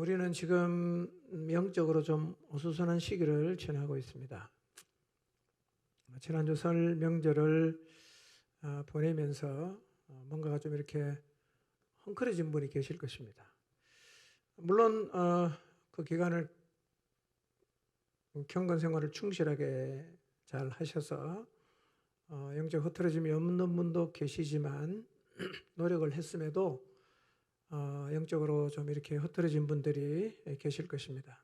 우리는 지금 영적으로 좀 어수선한 시기를 지나고 있습니다. 지난주 설 명절을 보내면서 뭔가가 좀 이렇게 헝클어진 분이 계실 것입니다. 물론 그 기간을 경건 생활을 충실하게 잘 하셔서 영적 흐트러짐이 없는 분도 계시지만 노력을 했음에도 영적으로 좀 이렇게 흐트러진 분들이 계실 것입니다.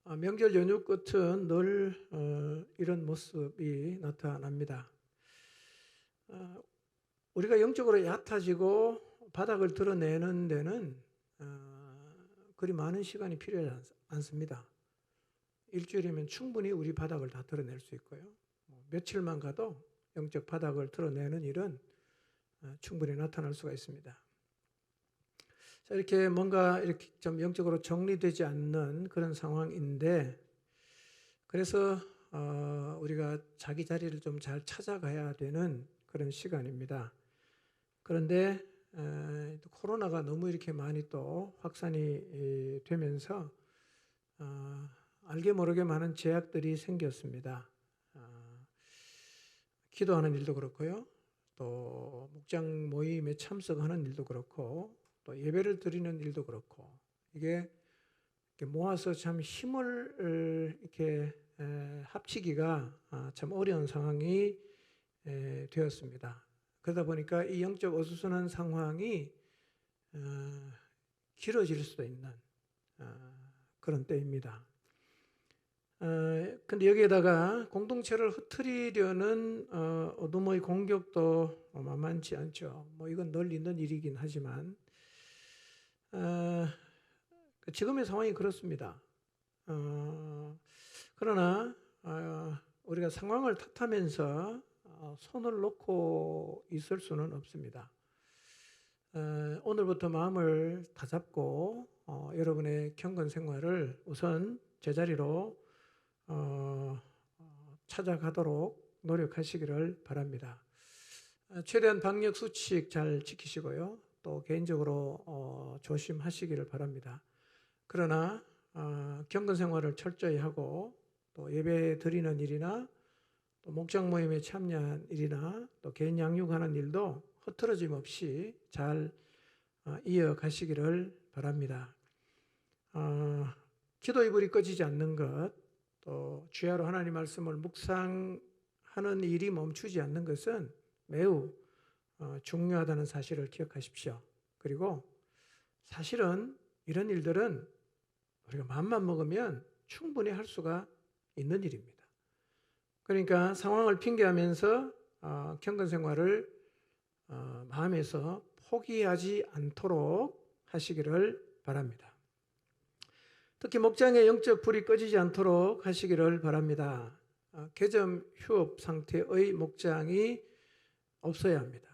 명절 연휴 끝은 늘 이런 모습이 나타납니다. 우리가 영적으로 얕아지고 바닥을 드러내는 데는 그리 많은 시간이 필요하지 않습니다. 일주일이면 충분히 우리 바닥을 다 드러낼 수 있고요. 며칠만 가도 영적 바닥을 드러내는 일은 충분히 나타날 수가 있습니다. 자, 이렇게 뭔가 이렇게 좀 영적으로 정리되지 않는 그런 상황인데, 그래서 우리가 자기 자리를 좀 잘 찾아가야 되는 그런 시간입니다. 그런데 코로나가 너무 이렇게 많이 또 확산이 되면서 알게 모르게 많은 제약들이 생겼습니다. 기도하는 일도 그렇고요. 또 목장 모임에 참석하는 일도 그렇고 또 예배를 드리는 일도 그렇고 이게 모아서 참 힘을 이렇게 합치기가 참 어려운 상황이 되었습니다. 그러다 보니까 이 영적 어수선한 상황이 길어질 수도 있는 그런 때입니다. 근데 여기에다가 공동체를 흐트리려는 어둠의 공격도 만만치 않죠. 이건 늘 있는 일이긴 하지만 지금의 상황이 그렇습니다. 그러나 우리가 상황을 탓하면서 손을 놓고 있을 수는 없습니다. 오늘부터 마음을 다잡고 여러분의 경건 생활을 우선 제자리로 찾아가도록 노력하시기를 바랍니다. 최대한 방역 수칙 잘 지키시고요. 또 개인적으로 조심하시기를 바랍니다. 그러나 경건 생활을 철저히 하고 또 예배 드리는 일이나 또 목장 모임에 참여한 일이나 또 개인 양육하는 일도 흐트러짐 없이 잘 이어가시기를 바랍니다. 기도의 불이 꺼지지 않는 것, 또 주야로 하나님 말씀을 묵상하는 일이 멈추지 않는 것은 매우 중요하다는 사실을 기억하십시오. 그리고 사실은 이런 일들은 우리가 마음만 먹으면 충분히 할 수가 있는 일입니다. 그러니까 상황을 핑계하면서 경건 생활을 마음에서 포기하지 않도록 하시기를 바랍니다. 특히 목장의 영적 불이 꺼지지 않도록 하시기를 바랍니다. 개점 휴업 상태의 목장이 없어야 합니다.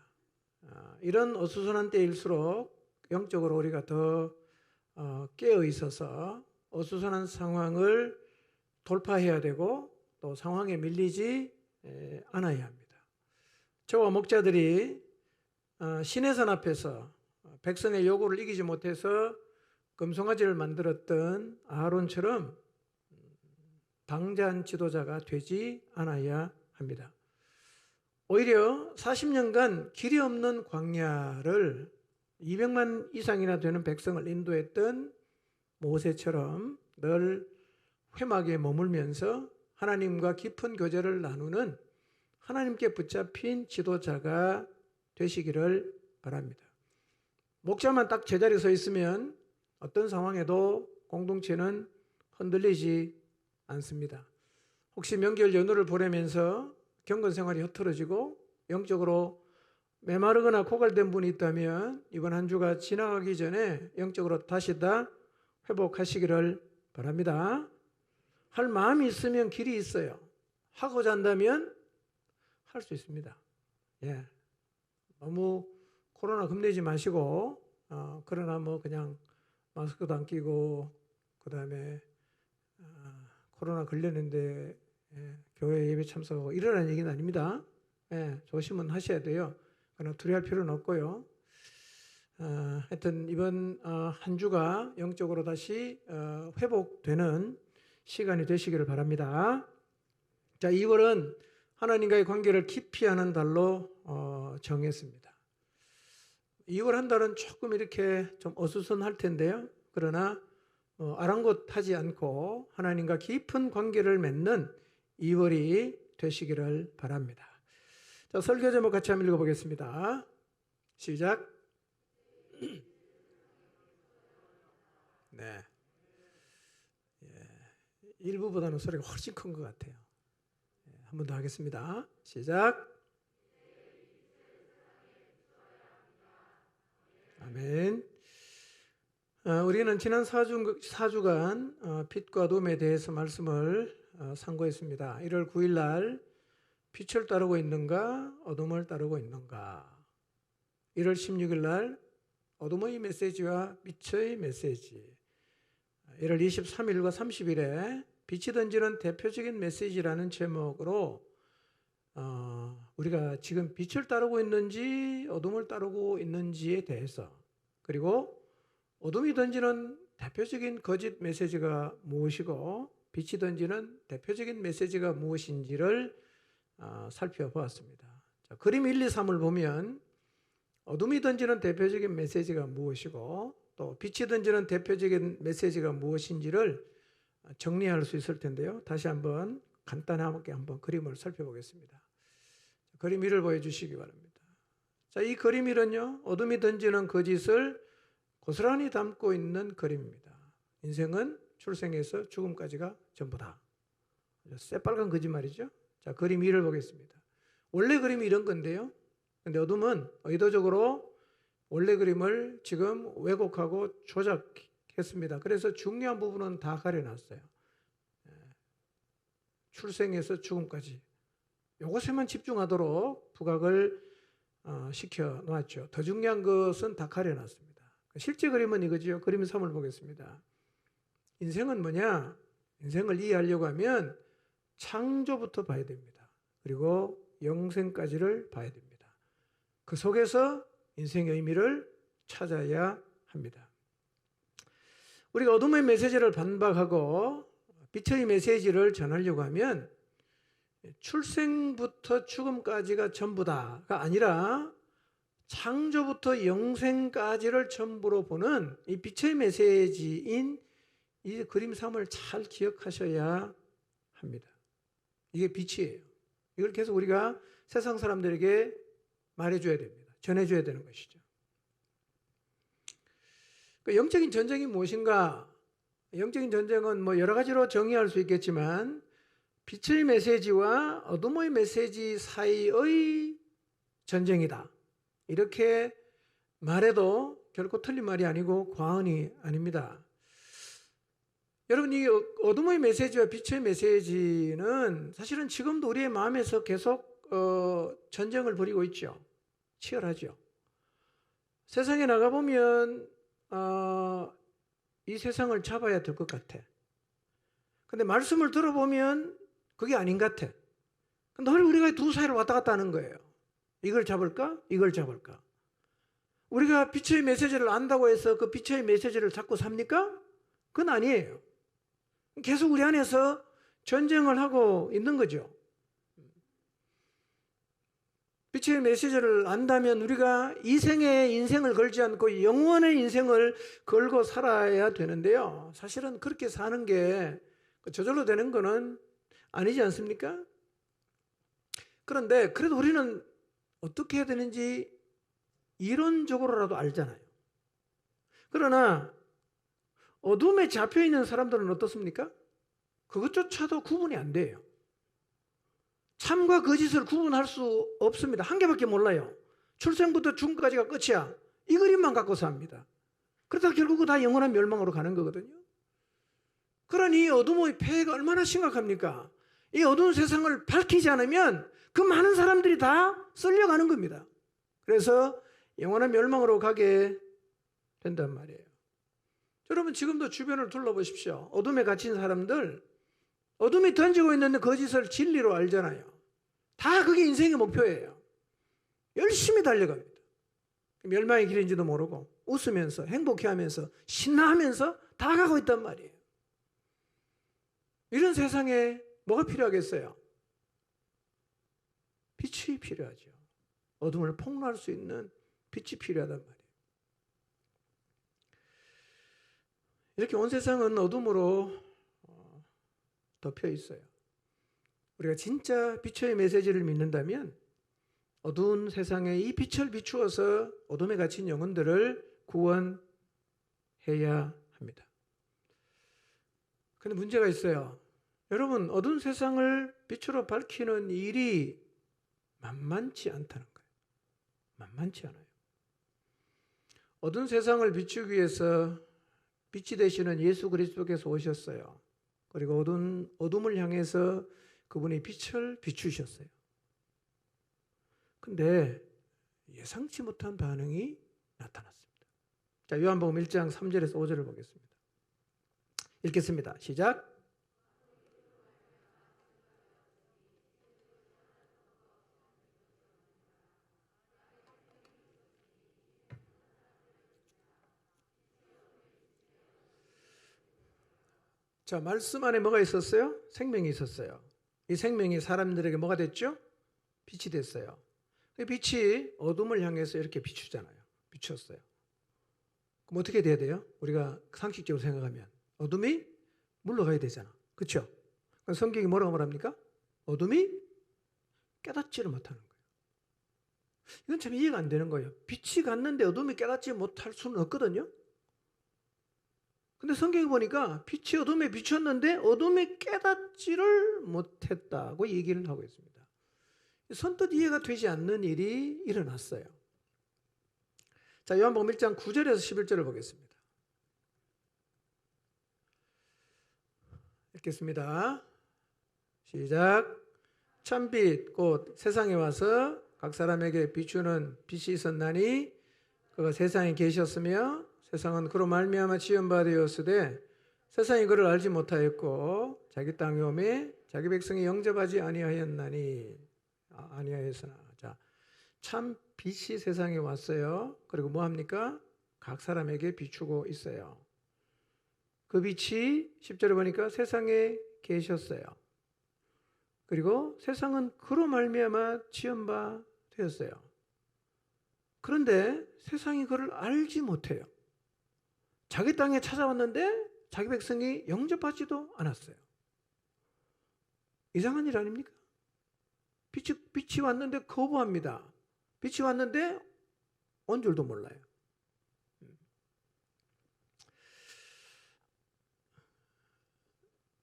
이런 어수선한 때일수록 영적으로 우리가 더 깨어 있어서 어수선한 상황을 돌파해야 되고 또 상황에 밀리지 않아야 합니다. 저와 목자들이 시내산 앞에서 백성의 요구를 이기지 못해서 금송아지를 만들었던 아론처럼 방자한 지도자가 되지 않아야 합니다. 오히려 40년간 길이 없는 광야를 200만 이상이나 되는 백성을 인도했던 모세처럼 늘 회막에 머물면서 하나님과 깊은 교제를 나누는 하나님께 붙잡힌 지도자가 되시기를 바랍니다. 목자만 딱 제자리에 서 있으면 어떤 상황에도 공동체는 흔들리지 않습니다. 혹시 명절 연휴를 보내면서 경건 생활이 흐트러지고 영적으로 메마르거나 고갈된 분이 있다면 이번 한 주가 지나가기 전에 영적으로 다시 다 회복하시기를 바랍니다. 할 마음이 있으면 길이 있어요. 하고자 한다면 할 수 있습니다. 너무 코로나 겁내지 마시고 그러나 그냥 마스크도 안 끼고 그다음에 코로나 걸렸는데 교회 예배 참석하고 이러라는 얘기는 아닙니다. 조심은 하셔야 돼요. 그러나 두려워할 필요는 없고요. 하여튼 이번 한 주가 영적으로 다시 회복되는 시간이 되시기를 바랍니다. 자, 2월은 하나님과의 관계를 깊이 하는 달로 정했습니다. 2월 한 달은 조금 이렇게 좀 어수선할 텐데요. 그러나 아랑곳하지 않고 하나님과 깊은 관계를 맺는 2월이 되시기를 바랍니다. 자, 설교 제목 같이 한번 읽어보겠습니다. 시작. 네. 일부보다는 소리가 훨씬 큰 것 같아요. 한 번 더 하겠습니다. 시작. 아멘. 우리는 지난 4주간 빛과 어둠에 대해서 말씀을 상고했습니다. 1월 9일 날 빛을 따르고 있는가 어둠을 따르고 있는가. 1월 16일 날 어둠의 메시지와 빛의 메시지. 1월 23일과 30일에 빛이 던지는 대표적인 메시지라는 제목으로 우리가 지금 빛을 따르고 있는지 어둠을 따르고 있는지에 대해서, 그리고 어둠이 던지는 대표적인 거짓 메시지가 무엇이고 빛이 던지는 대표적인 메시지가 무엇인지를 살펴보았습니다. 자, 그림 1, 2, 3을 보면 어둠이 던지는 대표적인 메시지가 무엇이고 또 빛이 던지는 대표적인 메시지가 무엇인지를 정리할 수 있을 텐데요. 다시 한번 간단하게 한번 그림을 살펴보겠습니다. 그림 1을 보여주시기 바랍니다. 자, 이 그림 1은요, 어둠이 던지는 거짓을 고스란히 담고 있는 그림입니다. 인생은 출생에서 죽음까지가 전부다. 새빨간 거짓말이죠. 자, 그림 2를 보겠습니다. 원래 그림이 이런 건데요. 근데 어둠은 의도적으로 원래 그림을 지금 왜곡하고 조작했습니다. 그래서 중요한 부분은 다 가려놨어요. 출생에서 죽음까지. 이것에만 집중하도록 부각을 시켜 놓았죠. 더 중요한 것은 다 가려놨습니다. 실제 그림은 이거죠. 그림 3을 보겠습니다. 인생은 뭐냐? 인생을 이해하려고 하면 창조부터 봐야 됩니다. 그리고 영생까지를 봐야 됩니다. 그 속에서 인생의 의미를 찾아야 합니다. 우리가 어둠의 메시지를 반박하고 빛의 메시지를 전하려고 하면 출생부터 죽음까지가 전부다가 아니라 창조부터 영생까지를 전부로 보는 이 빛의 메시지인 이 그림 3을 잘 기억하셔야 합니다. 이게 빛이에요. 이걸 계속 우리가 세상 사람들에게 말해줘야 됩니다. 전해줘야 되는 것이죠. 영적인 전쟁이 무엇인가? 영적인 전쟁은 뭐 여러 가지로 정의할 수 있겠지만 빛의 메시지와 어둠의 메시지 사이의 전쟁이다. 이렇게 말해도 결코 틀린 말이 아니고 과언이 아닙니다. 여러분, 이 어둠의 메시지와 빛의 메시지는 사실은 지금도 우리의 마음에서 계속 전쟁을 벌이고 있죠. 치열하죠. 세상에 나가보면 이 세상을 잡아야 될 것 같아. 근데 말씀을 들어보면 그게 아닌 것 같아. 늘 우리가 두 사이를 왔다 갔다 하는 거예요. 이걸 잡을까? 이걸 잡을까? 우리가 빛의 메시지를 안다고 해서 그 빛의 메시지를 잡고 삽니까? 그건 아니에요. 계속 우리 안에서 전쟁을 하고 있는 거죠. 빛의 메시지를 안다면 우리가 이 생의 인생을 걸지 않고 영원의 인생을 걸고 살아야 되는데요. 사실은 그렇게 사는 게 저절로 되는 거는 아니지 않습니까? 그런데 그래도 우리는 어떻게 해야 되는지 이론적으로라도 알잖아요. 그러나 어둠에 잡혀있는 사람들은 어떻습니까? 그것조차도 구분이 안 돼요. 참과 거짓을 구분할 수 없습니다. 한 개밖에 몰라요. 출생부터 죽음까지가 끝이야. 이 그림만 갖고 삽니다. 그러다 결국은 다 영원한 멸망으로 가는 거거든요. 그러니 어둠의 폐해가 얼마나 심각합니까? 이 어두운 세상을 밝히지 않으면 그 많은 사람들이 다 썰려가는 겁니다. 그래서 영원한 멸망으로 가게 된단 말이에요. 여러분, 지금도 주변을 둘러보십시오. 어둠에 갇힌 사람들, 어둠이 던지고 있는 거짓을 진리로 알잖아요. 다 그게 인생의 목표예요. 열심히 달려갑니다. 멸망의 길인지도 모르고 웃으면서 행복해하면서 신나하면서 다가가고 있단 말이에요. 이런 세상에 뭐가 필요하겠어요? 빛이 필요하죠. 어둠을 폭로할 수 있는 빛이 필요하단 말이에요. 이렇게 온 세상은 어둠으로 덮여 있어요. 우리가 진짜 빛의 메시지를 믿는다면 어두운 세상에 이 빛을 비추어서 어둠에 갇힌 영혼들을 구원해야 합니다. 그런데 문제가 있어요. 여러분, 어두운 세상을 빛으로 밝히는 일이 만만치 않다는 거예요. 만만치 않아요. 어두운 세상을 비추기 위해서 빛이 되시는 예수 그리스도께서 오셨어요. 그리고 어둠을 향해서 그분이 빛을 비추셨어요. 근데 예상치 못한 반응이 나타났습니다. 자, 요한복음 1장 3절에서 5절을 보겠습니다. 읽겠습니다. 시작. 자, 말씀 안에 뭐가 있었어요? 생명이 있었어요. 이 생명이 사람들에게 뭐가 됐죠? 빛이 됐어요. 빛이 어둠을 향해서 이렇게 비추잖아요. 비추었어요. 그럼 어떻게 돼야 돼요? 우리가 상식적으로 생각하면 어둠이 물러가야 되잖아. 그렇죠? 성경이 뭐라고 말합니까? 어둠이 깨닫지를 못하는 거예요. 이건 참 이해가 안 되는 거예요. 빛이 갔는데 어둠이 깨닫지 못할 수는 없거든요. 근데 성경에 보니까 빛이 어둠에 비쳤는데 어둠이 깨닫지를 못했다고 얘기를 하고 있습니다. 선뜻 이해가 되지 않는 일이 일어났어요. 자, 요한복음 1장 9절에서 11절을 보겠습니다. 읽겠습니다. 시작. 참빛 곧 세상에 와서 각 사람에게 비추는 빛이 있었나니 그가 세상에 계셨으며 세상은 그로 말미암아 지은 바 되었으되 세상이 그를 알지 못하였고 자기 땅에 오매 자기 백성이 영접하지 아니하였으나 자, 참 빛이 세상에 왔어요. 그리고 뭐 합니까? 각 사람에게 비추고 있어요. 그 빛이 10절에 보니까 세상에 계셨어요. 그리고 세상은 그로 말미암아 지은 바 되었어요. 그런데 세상이 그를 알지 못해요. 자기 땅에 찾아왔는데 자기 백성이 영접하지도 않았어요. 이상한 일 아닙니까? 빛이 왔는데 거부합니다. 빛이 왔는데 온 줄도 몰라요.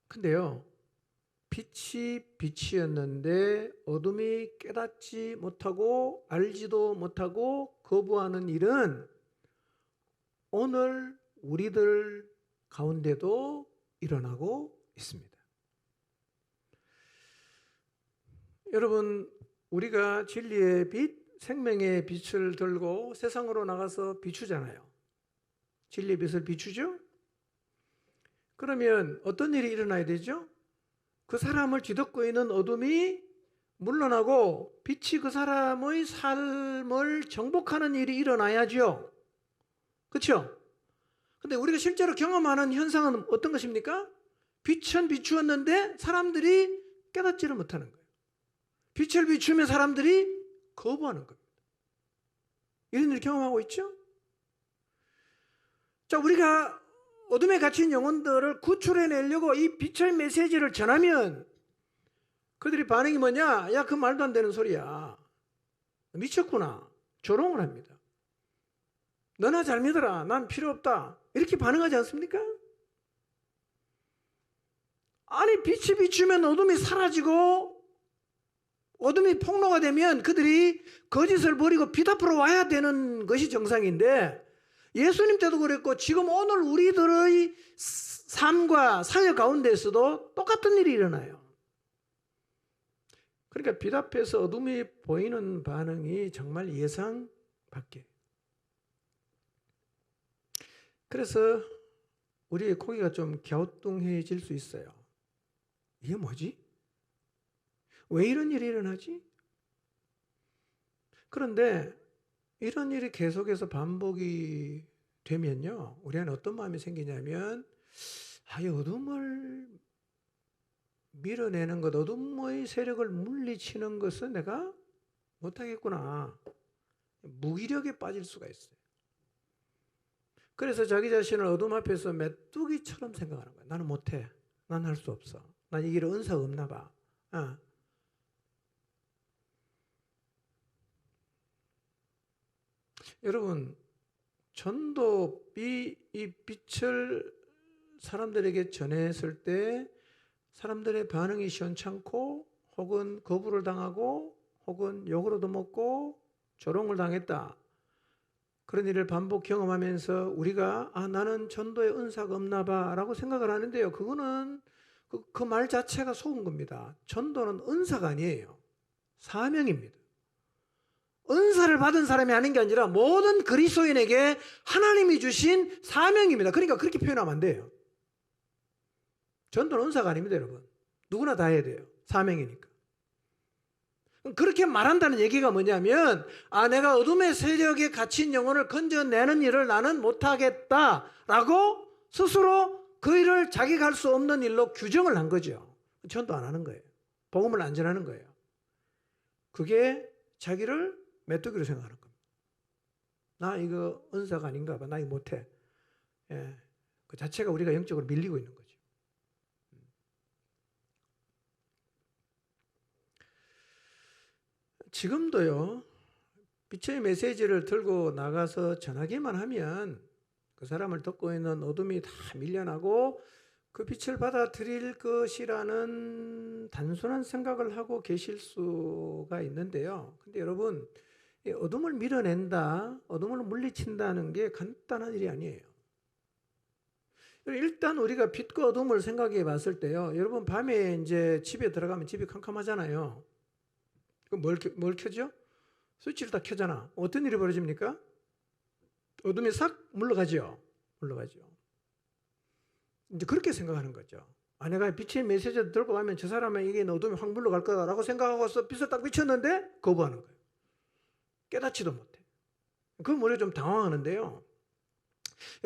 근데요, 빛이 빛이었는데 어둠이 깨닫지 못하고 알지도 못하고 거부하는 일은 오늘 우리들 가운데도 일어나고 있습니다. 여러분, 우리가 진리의 빛, 생명의 빛을 들고 세상으로 나가서 비추잖아요. 진리의 빛을 비추죠? 그러면 어떤 일이 일어나야 되죠? 그 사람을 뒤덮고 있는 어둠이 물러나고 빛이 그 사람의 삶을 정복하는 일이 일어나야죠. 그렇죠? 근데 우리가 실제로 경험하는 현상은 어떤 것입니까? 빛은 비추었는데 사람들이 깨닫지를 못하는 거예요. 빛을 비추면 사람들이 거부하는 겁니다. 이런 일을 경험하고 있죠? 자, 우리가 어둠에 갇힌 영혼들을 구출해내려고 이 빛의 메시지를 전하면 그들이 반응이 뭐냐? 야, 그 말도 안 되는 소리야. 미쳤구나. 조롱을 합니다. 너나 잘 믿어라. 난 필요 없다. 이렇게 반응하지 않습니까? 아니, 빛이 비추면 어둠이 사라지고 어둠이 폭로가 되면 그들이 거짓을 버리고 빛 앞으로 와야 되는 것이 정상인데 예수님 때도 그랬고 지금 오늘 우리들의 삶과 사역 가운데에서도 똑같은 일이 일어나요. 그러니까 빛 앞에서 어둠이 보이는 반응이 정말 예상 밖에. 그래서 우리의 고개가 좀 갸우뚱해질 수 있어요. 이게 뭐지? 왜 이런 일이 일어나지? 그런데 이런 일이 계속해서 반복이 되면요, 우리 안에 어떤 마음이 생기냐면, 이 어둠을 밀어내는 것, 어둠의 세력을 물리치는 것은 내가 못하겠구나. 무기력에 빠질 수가 있어요. 그래서 자기 자신을 어둠 앞에서 메뚜기처럼 생각하는 거예요. 나는 못해. 난 할 수 없어. 난 이 길에 은사가 없나 봐. 여러분, 전도이 빛을 사람들에게 전했을 때 사람들의 반응이 시원찮고 혹은 거부를 당하고 혹은 욕을 얻어먹고 조롱을 당했다. 그런 일을 반복 경험하면서 우리가 나는 전도의 은사가 없나 봐 라고 생각을 하는데요. 그거는 그 말 자체가 속은 겁니다. 전도는 은사가 아니에요. 사명입니다. 은사를 받은 사람이 아닌 게 아니라 모든 그리스도인에게 하나님이 주신 사명입니다. 그러니까 그렇게 표현하면 안 돼요. 전도는 은사가 아닙니다, 여러분. 누구나 다 해야 돼요. 사명이니까. 그렇게 말한다는 얘기가 뭐냐면, 내가 어둠의 세력에 갇힌 영혼을 건져내는 일을 나는 못하겠다라고 스스로 그 일을 자기가 할 수 없는 일로 규정을 한 거죠. 전도 안 하는 거예요. 복음을 안 전하는 거예요. 그게 자기를 메뚜기로 생각하는 겁니다. 나 이거 은사가 아닌가 봐. 나 이거 못해. 그 자체가 우리가 영적으로 밀리고 있는 거죠. 지금도요, 빛의 메시지를 들고 나가서 전하기만 하면 그 사람을 듣고 있는 어둠이 다 밀려나고 그 빛을 받아들일 것이라는 단순한 생각을 하고 계실 수가 있는데요. 근데 여러분, 이 어둠을 밀어낸다, 어둠을 물리친다는 게 간단한 일이 아니에요. 일단 우리가 빛과 어둠을 생각해 봤을 때요, 여러분 밤에 이제 집에 들어가면 집이 캄캄하잖아요. 그럼 뭘 켜죠? 스위치를 다 켜잖아. 어떤 일이 벌어집니까? 어둠이 싹 물러가죠. 이제 그렇게 생각하는 거죠. 내가 빛의 메시지를 들고 가면 저 사람은 이게 어둠이 확 물러갈 거다라고 생각하고서 빛을 딱 비쳤는데 거부하는 거예요. 깨닫지도 못해. 그건 우리가 좀 당황하는데요.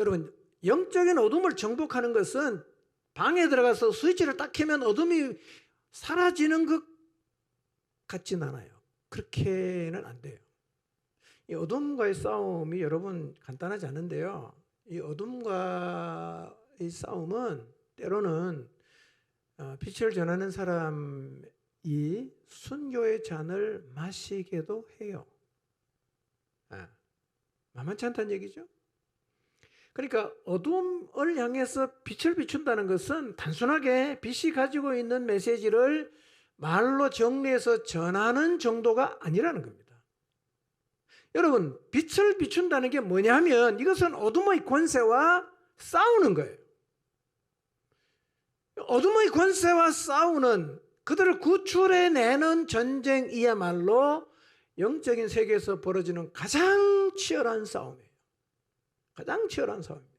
여러분, 영적인 어둠을 정복하는 것은 방에 들어가서 스위치를 딱 켜면 어둠이 사라지는 것 같진 않아요. 그렇게는 안 돼요. 이 어둠과의 싸움이 여러분 간단하지 않은데요. 이 어둠과의 싸움은 때로는 빛을 전하는 사람이 순교의 잔을 마시게도 해요. 만만치 않다는 얘기죠. 그러니까 어둠을 향해서 빛을 비춘다는 것은 단순하게 빛이 가지고 있는 메시지를 말로 정리해서 전하는 정도가 아니라는 겁니다. 여러분, 빛을 비춘다는 게 뭐냐면 이것은 어둠의 권세와 싸우는 거예요. 어둠의 권세와 싸우는, 그들을 구출해내는 전쟁이야말로 영적인 세계에서 벌어지는 가장 치열한 싸움이에요. 가장 치열한 싸움입니다.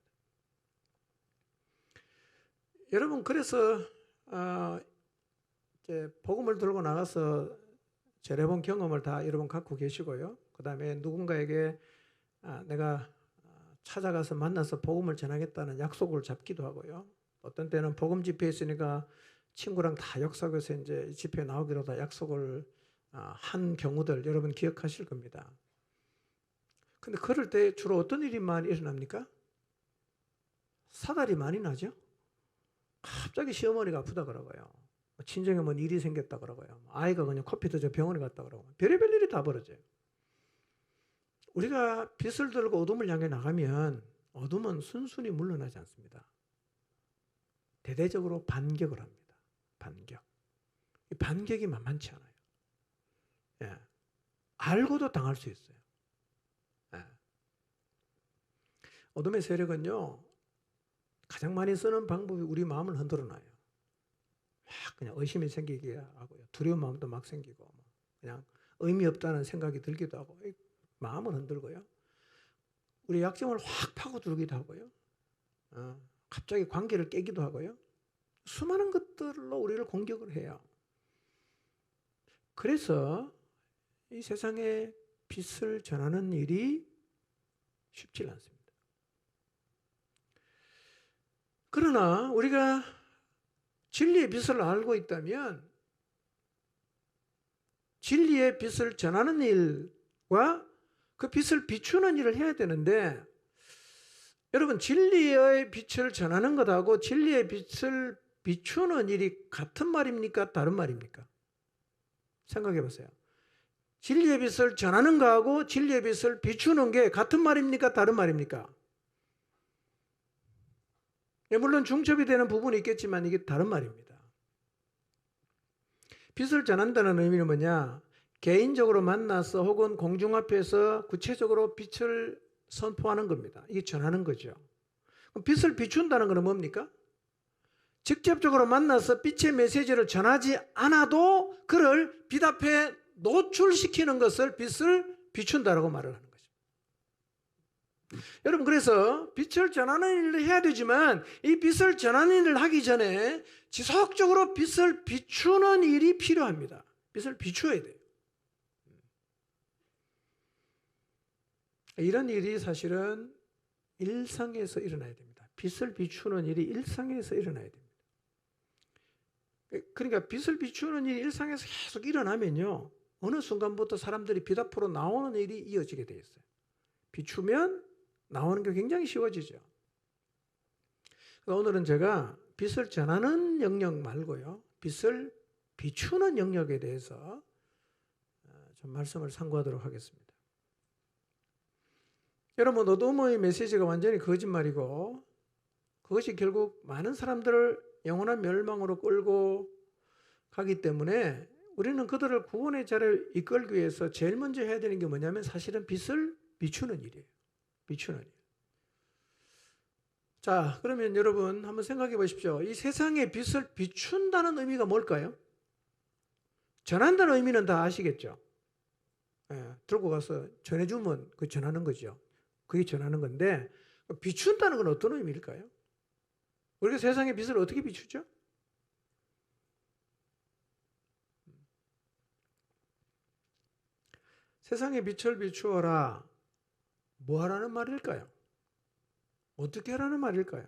여러분, 그래서 이제 복음을 들고 나가서 제레본 경험을 다 여러분 갖고 계시고요. 그 다음에 누군가에게 내가 찾아가서 만나서 복음을 전하겠다는 약속을 잡기도 하고요. 어떤 때는 복음 집회에 있으니까 친구랑 다 역사에서 이제 집회에 나오기로 다 약속을 한 경우들 여러분 기억하실 겁니다. 근데 그럴 때 주로 어떤 일이 많이 일어납니까? 사달이 많이 나죠? 갑자기 시어머니가 아프다 그러고요. 친정에 뭔 일이 생겼다 그러고요. 아이가 그냥 코피 터져 병원에 갔다 그러고. 별의별 일이 다 벌어져요. 우리가 빛을 들고 어둠을 향해 나가면 어둠은 순순히 물러나지 않습니다. 대대적으로 반격을 합니다. 반격. 이 반격이 만만치 않아요. 알고도 당할 수 있어요. 어둠의 세력은요, 가장 많이 쓰는 방법이 우리 마음을 흔들어 놔요. 막 그냥 의심이 생기게 하고요. 두려운 마음도 막 생기고, 그냥 의미 없다는 생각이 들기도 하고, 마음을 흔들고요. 우리 약점을 확 파고들기도 하고요. 갑자기 관계를 깨기도 하고요. 수많은 것들로 우리를 공격을 해요. 그래서 이 세상에 빛을 전하는 일이 쉽지 않습니다. 그러나 우리가 진리의 빛을 알고 있다면 진리의 빛을 전하는 일과 그 빛을 비추는 일을 해야 되는데, 여러분, 진리의 빛을 전하는 것하고 진리의 빛을 비추는 일이 같은 말입니까? 다른 말입니까? 생각해 보세요. 진리의 빛을 전하는 거하고 진리의 빛을 비추는 게 같은 말입니까? 다른 말입니까? 물론 중첩이 되는 부분이 있겠지만 이게 다른 말입니다. 빛을 전한다는 의미는 뭐냐? 개인적으로 만나서 혹은 공중 앞에서 구체적으로 빛을 선포하는 겁니다. 이게 전하는 거죠. 그럼 빛을 비춘다는 것은 뭡니까? 직접적으로 만나서 빛의 메시지를 전하지 않아도 그를 빛 앞에 노출시키는 것을 빛을 비춘다라고 말을 하는 거죠. 여러분, 그래서 빛을 전하는 일을 해야 되지만 이 빛을 전하는 일을 하기 전에 지속적으로 빛을 비추는 일이 필요합니다. 빛을 비추어야 돼요. 이런 일이 사실은 일상에서 일어나야 됩니다. 빛을 비추는 일이 일상에서 일어나야 됩니다. 그러니까 빛을 비추는 일이 일상에서 계속 일어나면요, 어느 순간부터 사람들이 빛 앞으로 나오는 일이 이어지게 돼 있어요. 비추면 나오는 게 굉장히 쉬워지죠. 오늘은 제가 빛을 전하는 영역 말고요, 빛을 비추는 영역에 대해서 좀 말씀을 상고하도록 하겠습니다. 여러분, 어둠의 메시지가 완전히 거짓말이고 그것이 결국 많은 사람들을 영원한 멸망으로 끌고 가기 때문에 우리는 그들을 구원의 자리를 이끌기 위해서 제일 먼저 해야 되는 게 뭐냐면 사실은 빛을 비추는 일이에요. 비추는 일. 자, 그러면 여러분 한번 생각해 보십시오. 이 세상에 빛을 비춘다는 의미가 뭘까요? 전한다는 의미는 다 아시겠죠? 들고 가서 전해주면 그 전하는 거죠. 그게 전하는 건데, 비춘다는 건 어떤 의미일까요? 우리가 세상의 빛을 어떻게 비추죠? 세상의 빛을 비추어라. 뭐 하라는 말일까요? 어떻게 하라는 말일까요?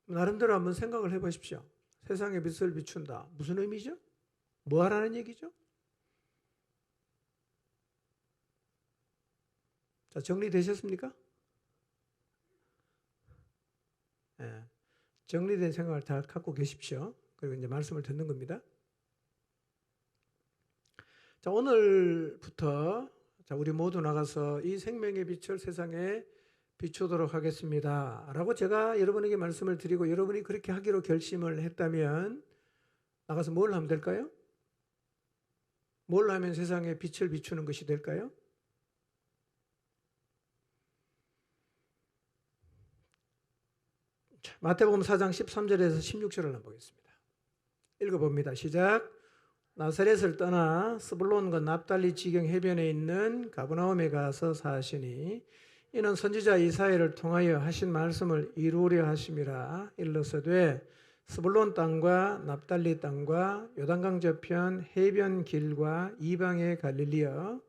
나름대로 한번 생각을 해보십시오. 세상의 빛을 비춘다. 무슨 의미죠? 뭐 하라는 얘기죠? 자, 정리되셨습니까? 네. 정리된 생각을 다 갖고 계십시오. 그리고 이제 말씀을 듣는 겁니다. 자, 오늘부터 우리 모두 나가서 이 생명의 빛을 세상에 비추도록 하겠습니다. 라고 제가 여러분에게 말씀을 드리고 여러분이 그렇게 하기로 결심을 했다면 나가서 뭘 하면 될까요? 뭘 하면 세상에 빛을 비추는 것이 될까요? 마태복음 4장 13절에서 16절을 한번 보겠습니다. 읽어봅니다. 시작. 나사렛을 떠나 스불론과 납달리 지경 해변에 있는 가버나움에 가서 사시니 이는 선지자 이사야를 통하여 하신 말씀을 이루려 하심이라. 일러서되 스불론 땅과 납달리 땅과 요단강 저편 해변 길과 이방의 갈릴리여,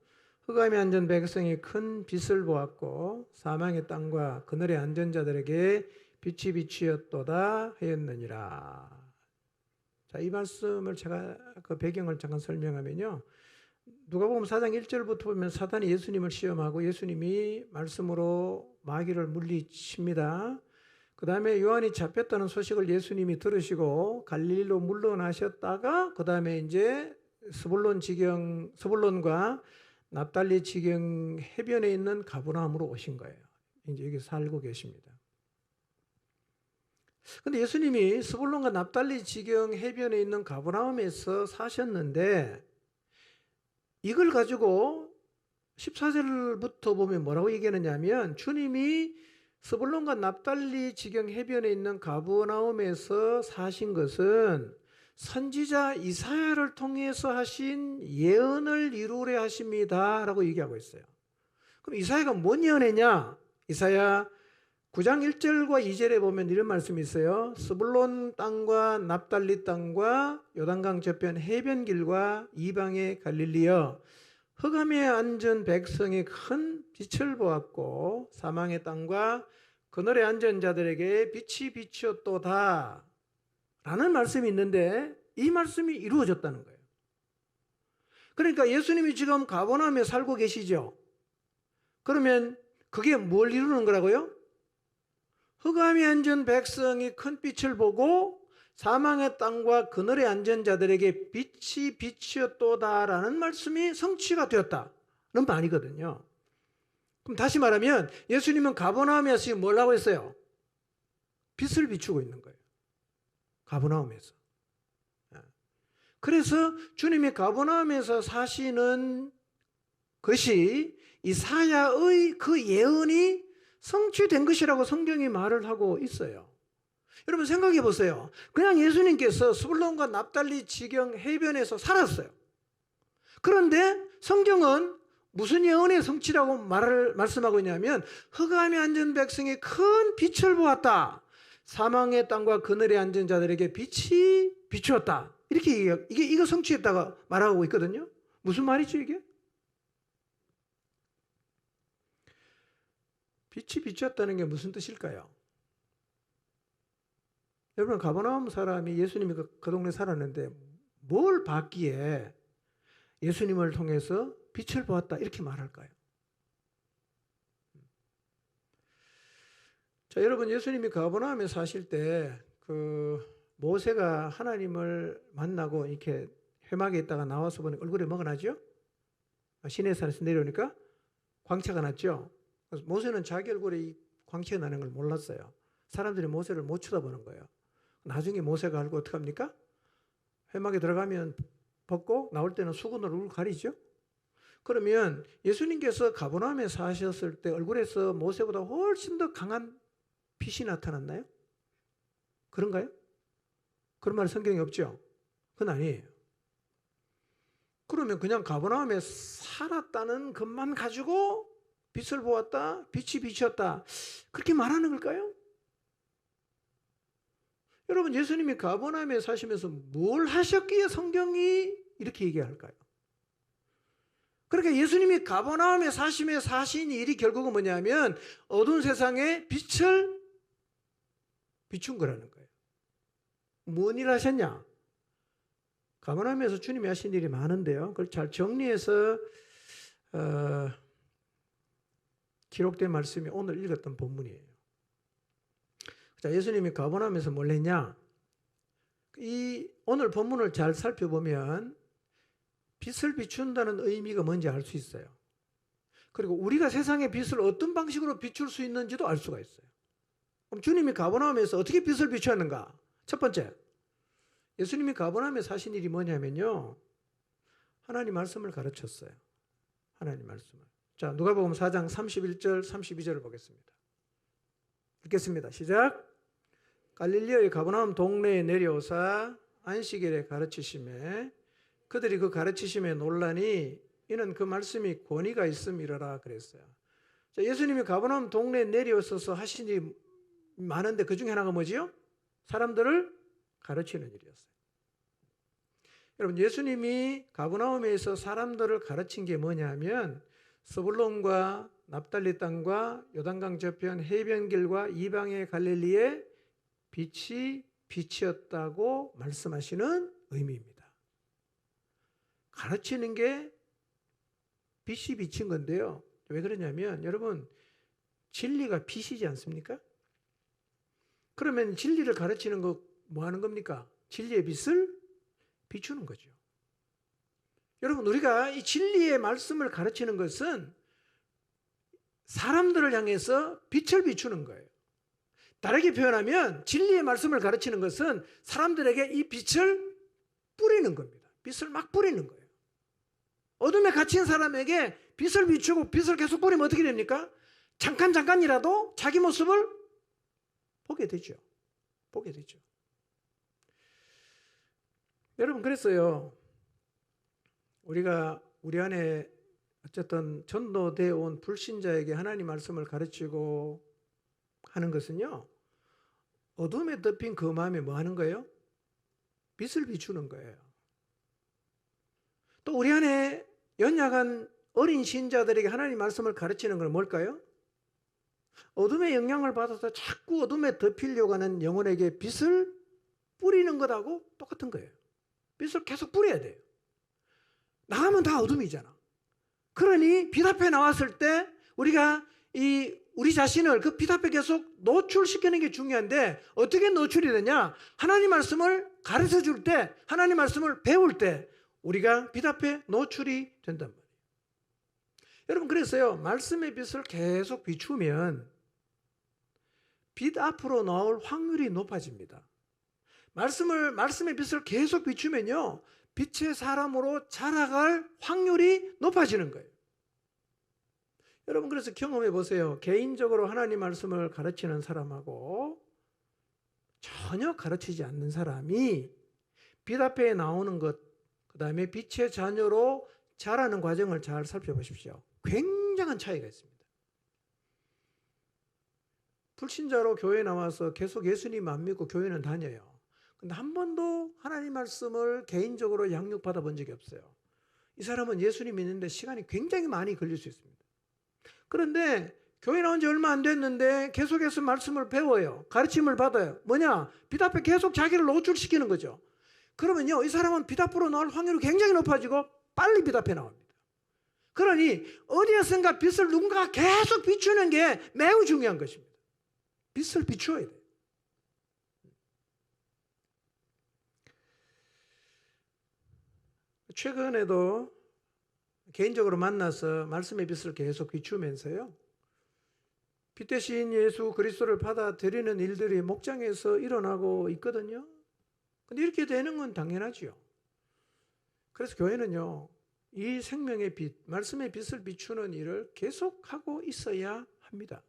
흑암에 앉은 백성이 큰 빛을 보았고 사망의 땅과 그늘에 앉은 자들에게 빛이 비치었도다 하였느니라. 자, 이 말씀을 제가 그 배경을 잠깐 설명하면요, 누가복음 4장 1절부터 보면 사단이 예수님을 시험하고 예수님이 말씀으로 마귀를 물리칩니다. 그 다음에 요한이 잡혔다는 소식을 예수님이 들으시고 갈릴리로 물러나셨다가 그 다음에 이제 스불론과 납달리 지경 해변에 있는 가버나움으로 오신 거예요. 이제 여기 살고 계십니다. 근데 예수님이 스불론과 납달리 지경 해변에 있는 가버나움에서 사셨는데 이걸 가지고 14절부터 보면 뭐라고 얘기하느냐면, 주님이 스불론과 납달리 지경 해변에 있는 가버나움에서 사신 것은 선지자 이사야를 통해서 하신 예언을 이루려 하십니다 라고 얘기하고 있어요. 그럼 이사야가 뭔 예언했냐? 이사야 9장 1절과 2절에 보면 이런 말씀이 있어요. 스불론 땅과 납달리 땅과 요단강 저편 해변길과 이방의 갈릴리여, 흑암에 앉은 백성이 큰 빛을 보았고 사망의 땅과 그늘에 앉은 자들에게 빛이 비추었도다 라는 말씀이 있는데 이 말씀이 이루어졌다는 거예요. 그러니까 예수님이 지금 가버나움에 살고 계시죠. 그러면 그게 뭘 이루는 거라고요? 흑암에 앉은 백성이 큰 빛을 보고 사망의 땅과 그늘에 앉은 자들에게 빛이 비추었도다라는 말씀이 성취가 되었다는 말이거든요. 그럼 다시 말하면 예수님은 가버나움에서 뭘 하고 있어요? 빛을 비추고 있는 거예요. 가버나움에서. 그래서 주님이 가버나움에서 사시는 것이 이사야의 그 예언이 성취된 것이라고 성경이 말을 하고 있어요. 여러분 생각해 보세요. 그냥 예수님께서 스불론과 납달리 지경 해변에서 살았어요. 그런데 성경은 무슨 예언의 성취라고 말씀하고 있냐면 흑암에 앉은 백성이 큰 빛을 보았다. 사망의 땅과 그늘에 앉은 자들에게 빛이 비추었다. 이렇게 이거 성취했다고 말하고 있거든요. 무슨 말이죠 이게? 빛이 비추었다는 게 무슨 뜻일까요? 여러분 가버나움 사람이 예수님이 그 동네 살았는데 뭘 봤기에 예수님을 통해서 빛을 보았다 이렇게 말할까요? 자, 여러분 예수님이 가버나움에 사실 때 그 모세가 하나님을 만나고 이렇게 회막에 있다가 나와서 보니 얼굴에 뭐가 나죠? 시내산에서 내려오니까 광채가 났죠. 그래서 모세는 자기 얼굴에 이 광채가 나는 걸 몰랐어요. 사람들이 모세를 못 쳐다보는 거예요. 나중에 모세가 알고 어떻게 합니까? 회막에 들어가면 벗고 나올 때는 수건으로 얼굴 가리죠. 그러면 예수님께서 가버나움에 사셨을 때 얼굴에서 모세보다 훨씬 더 강한 빛이 나타났나요? 그런가요? 그런 말 성경에 없죠? 그건 아니에요. 그러면 그냥 가버나움에 살았다는 것만 가지고 빛을 보았다, 빛이 비쳤다 그렇게 말하는 걸까요? 여러분 예수님이 가버나움에 사시면서 뭘 하셨기에 성경이 이렇게 얘기할까요? 그러니까 예수님이 가버나움에 사시며 사신 일이 결국은 뭐냐면 어두운 세상에 빛을 비춘 거라는 거예요. 뭔 일 하셨냐? 가버나움에서 주님이 하신 일이 많은데요. 그걸 잘 정리해서 기록된 말씀이 오늘 읽었던 본문이에요. 자, 예수님이 가버나움에서 뭘 했냐? 이 오늘 본문을 잘 살펴보면 빛을 비춘다는 의미가 뭔지 알 수 있어요. 그리고 우리가 세상의 빛을 어떤 방식으로 비출 수 있는지도 알 수가 있어요. 그럼 주님이 가버나움에서 어떻게 빛을 비추었는가? 첫 번째, 예수님이 가버나움에 사신 일이 뭐냐면요. 하나님 말씀을 가르쳤어요. 하나님 말씀을. 자, 누가복음 4장 31절, 32절을 보겠습니다. 읽겠습니다. 시작. 갈릴리의 가버나움 동네에 내려오사 안식일에 가르치심에 그들이 그 가르치심에 놀라니 이는 그 말씀이 권위가 있음이라라 그랬어요. 자, 예수님이 가버나움 동네에 내려오셔서 하신 일이 많은데 그 중에 하나가 뭐지요? 사람들을 가르치는 일이었어요. 여러분 예수님이 가버나움에서 사람들을 가르친 게 뭐냐면 스불론과 납달리 땅과 요단강 저편 해변길과 이방의 갈릴리에 빛이 빛이었다고 말씀하시는 의미입니다. 가르치는 게 빛이 비친 건데요. 왜 그러냐면 여러분 진리가 빛이지 않습니까? 그러면 진리를 가르치는 거 뭐 하는 겁니까? 진리의 빛을 비추는 거죠. 여러분 우리가 이 진리의 말씀을 가르치는 것은 사람들을 향해서 빛을 비추는 거예요. 다르게 표현하면 진리의 말씀을 가르치는 것은 사람들에게 이 빛을 뿌리는 겁니다. 빛을 막 뿌리는 거예요. 어둠에 갇힌 사람에게 빛을 비추고 빛을 계속 뿌리면 어떻게 됩니까? 잠깐이라도 자기 모습을 보게 되죠. 보게 되죠. 여러분 그랬어요. 우리가 우리 안에 어쨌든 전도되어 온 불신자에게 하나님 말씀을 가르치고 하는 것은요. 어둠에 덮인 그 마음에 뭐 하는 거예요? 빛을 비추는 거예요. 또 우리 안에 연약한 어린 신자들에게 하나님 말씀을 가르치는 건 뭘까요? 어둠의 영향을 받아서 자꾸 어둠에 덮이려고 하는 영혼에게 빛을 뿌리는 것하고 똑같은 거예요. 빛을 계속 뿌려야 돼요. 나가면 다 어둠이잖아. 그러니 빛 앞에 나왔을 때 우리가 우리 자신을 그 빛 앞에 계속 노출시키는 게 중요한데, 어떻게 노출이 되냐? 하나님 말씀을 가르쳐 줄 때, 하나님 말씀을 배울 때 우리가 빛 앞에 노출이 된단 말이에요. 여러분, 그래서요, 말씀의 빛을 계속 비추면 빛 앞으로 나올 확률이 높아집니다. 말씀의 빛을 계속 비추면요, 빛의 사람으로 자라갈 확률이 높아지는 거예요. 여러분, 그래서 경험해 보세요. 개인적으로 하나님 말씀을 가르치는 사람하고 전혀 가르치지 않는 사람이 빛 앞에 나오는 것, 그 다음에 빛의 자녀로 자라는 과정을 잘 살펴보십시오. 굉장한 차이가 있습니다. 불신자로 교회에 나와서 계속 예수님 안 믿고 교회는 다녀요. 근데 한 번도 하나님 말씀을 개인적으로 양육받아 본 적이 없어요. 이 사람은 예수님 믿는데 시간이 굉장히 많이 걸릴 수 있습니다. 그런데 교회 나온 지 얼마 안 됐는데 계속해서 말씀을 배워요. 가르침을 받아요. 뭐냐? 빛 앞에 계속 자기를 노출시키는 거죠. 그러면요, 이 사람은 빛 앞으로 나올 확률이 굉장히 높아지고 빨리 빛 앞에 나옵니다. 그러니 어디에선가 빛을 누군가가 계속 비추는 게 매우 중요한 것입니다. 빛을 비추어야 돼요. 최근에도 개인적으로 만나서 말씀의 빛을 계속 비추면서요, 빛 대신 예수 그리스도를 받아들이는 일들이 목장에서 일어나고 있거든요. 근데 이렇게 되는 건 당연하지요. 그래서 교회는요, 이 생명의 빛, 말씀의 빛을 비추는 일을 계속하고 있어야 합니다.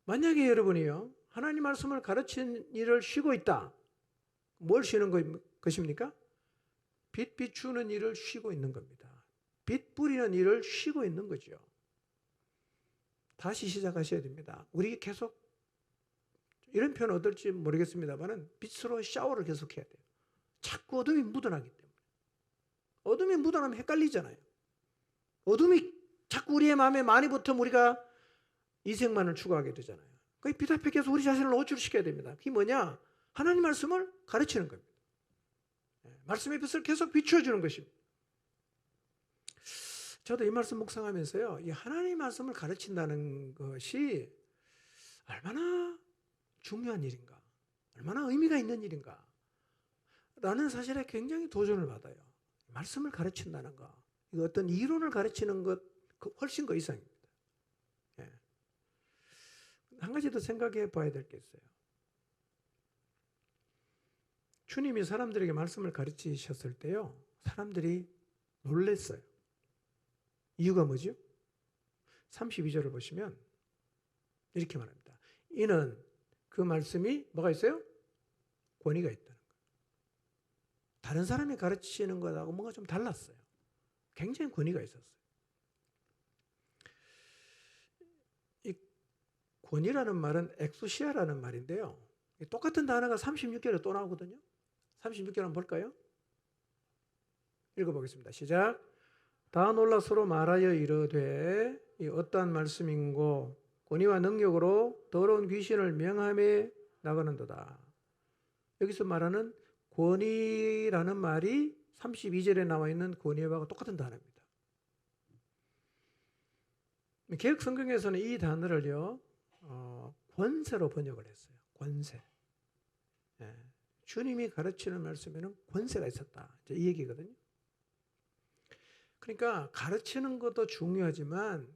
만약에 여러분이요, 하나님 말씀을 가르치는 일을 쉬고 있다. 뭘 쉬는 것입니까? 빛 비추는 일을 쉬고 있는 겁니다. 빛 뿌리는 일을 쉬고 있는 거죠. 다시 시작하셔야 됩니다. 우리 계속, 이런 표현 어떨지 모르겠습니다만 빛으로 샤워를 계속해야 돼요. 자꾸 어둠이 묻어나기 때문에. 어둠이 묻어나면 헷갈리잖아요. 어둠이 자꾸 우리의 마음에 많이 붙으면 우리가 이생만을 추구하게 되잖아요. 그 빛 앞에 계속 우리 자신을 노출시켜야 됩니다. 그게 뭐냐? 하나님 말씀을 가르치는 겁니다. 말씀의 빛을 계속 비추어주는 것입니다. 저도 이 말씀 묵상하면서요, 이 하나님 말씀을 가르친다는 것이 얼마나 중요한 일인가, 얼마나 의미가 있는 일인가 라는 사실에 굉장히 도전을 받아요. 말씀을 가르친다는 거, 이거 어떤 이론을 가르치는 것 훨씬 그 이상입니다. 한 가지 더 생각해 봐야 될 게 있어요. 주님이 사람들에게 말씀을 가르치셨을 때요, 사람들이 놀랐어요. 이유가 뭐죠? 32절을 보시면 이렇게 말합니다. 이는 그 말씀이 뭐가 있어요? 권위가 있다는 거예요. 다른 사람이 가르치는 것하고 뭔가 좀 달랐어요. 굉장히 권위가 있었어요. 이 권위라는 말은 엑수시아라는 말인데요, 똑같은 단어가 36개로 또 나오거든요. 36개 한번 볼까요? 읽어보겠습니다. 시작. 다 놀라 서로 말하여 이르되 이 어떠한 말씀인고 권위와 능력으로 더러운 귀신을 명함에 나가는도다. 여기서 말하는 권위라는 말이 32절에 나와 있는 권위와 똑같은 단어입니다. 개역 성경에서는 이 단어를요, 권세로 번역을 했어요. 권세. 주님이 가르치는 말씀에는 권세가 있었다, 이 얘기거든요. 그러니까 가르치는 것도 중요하지만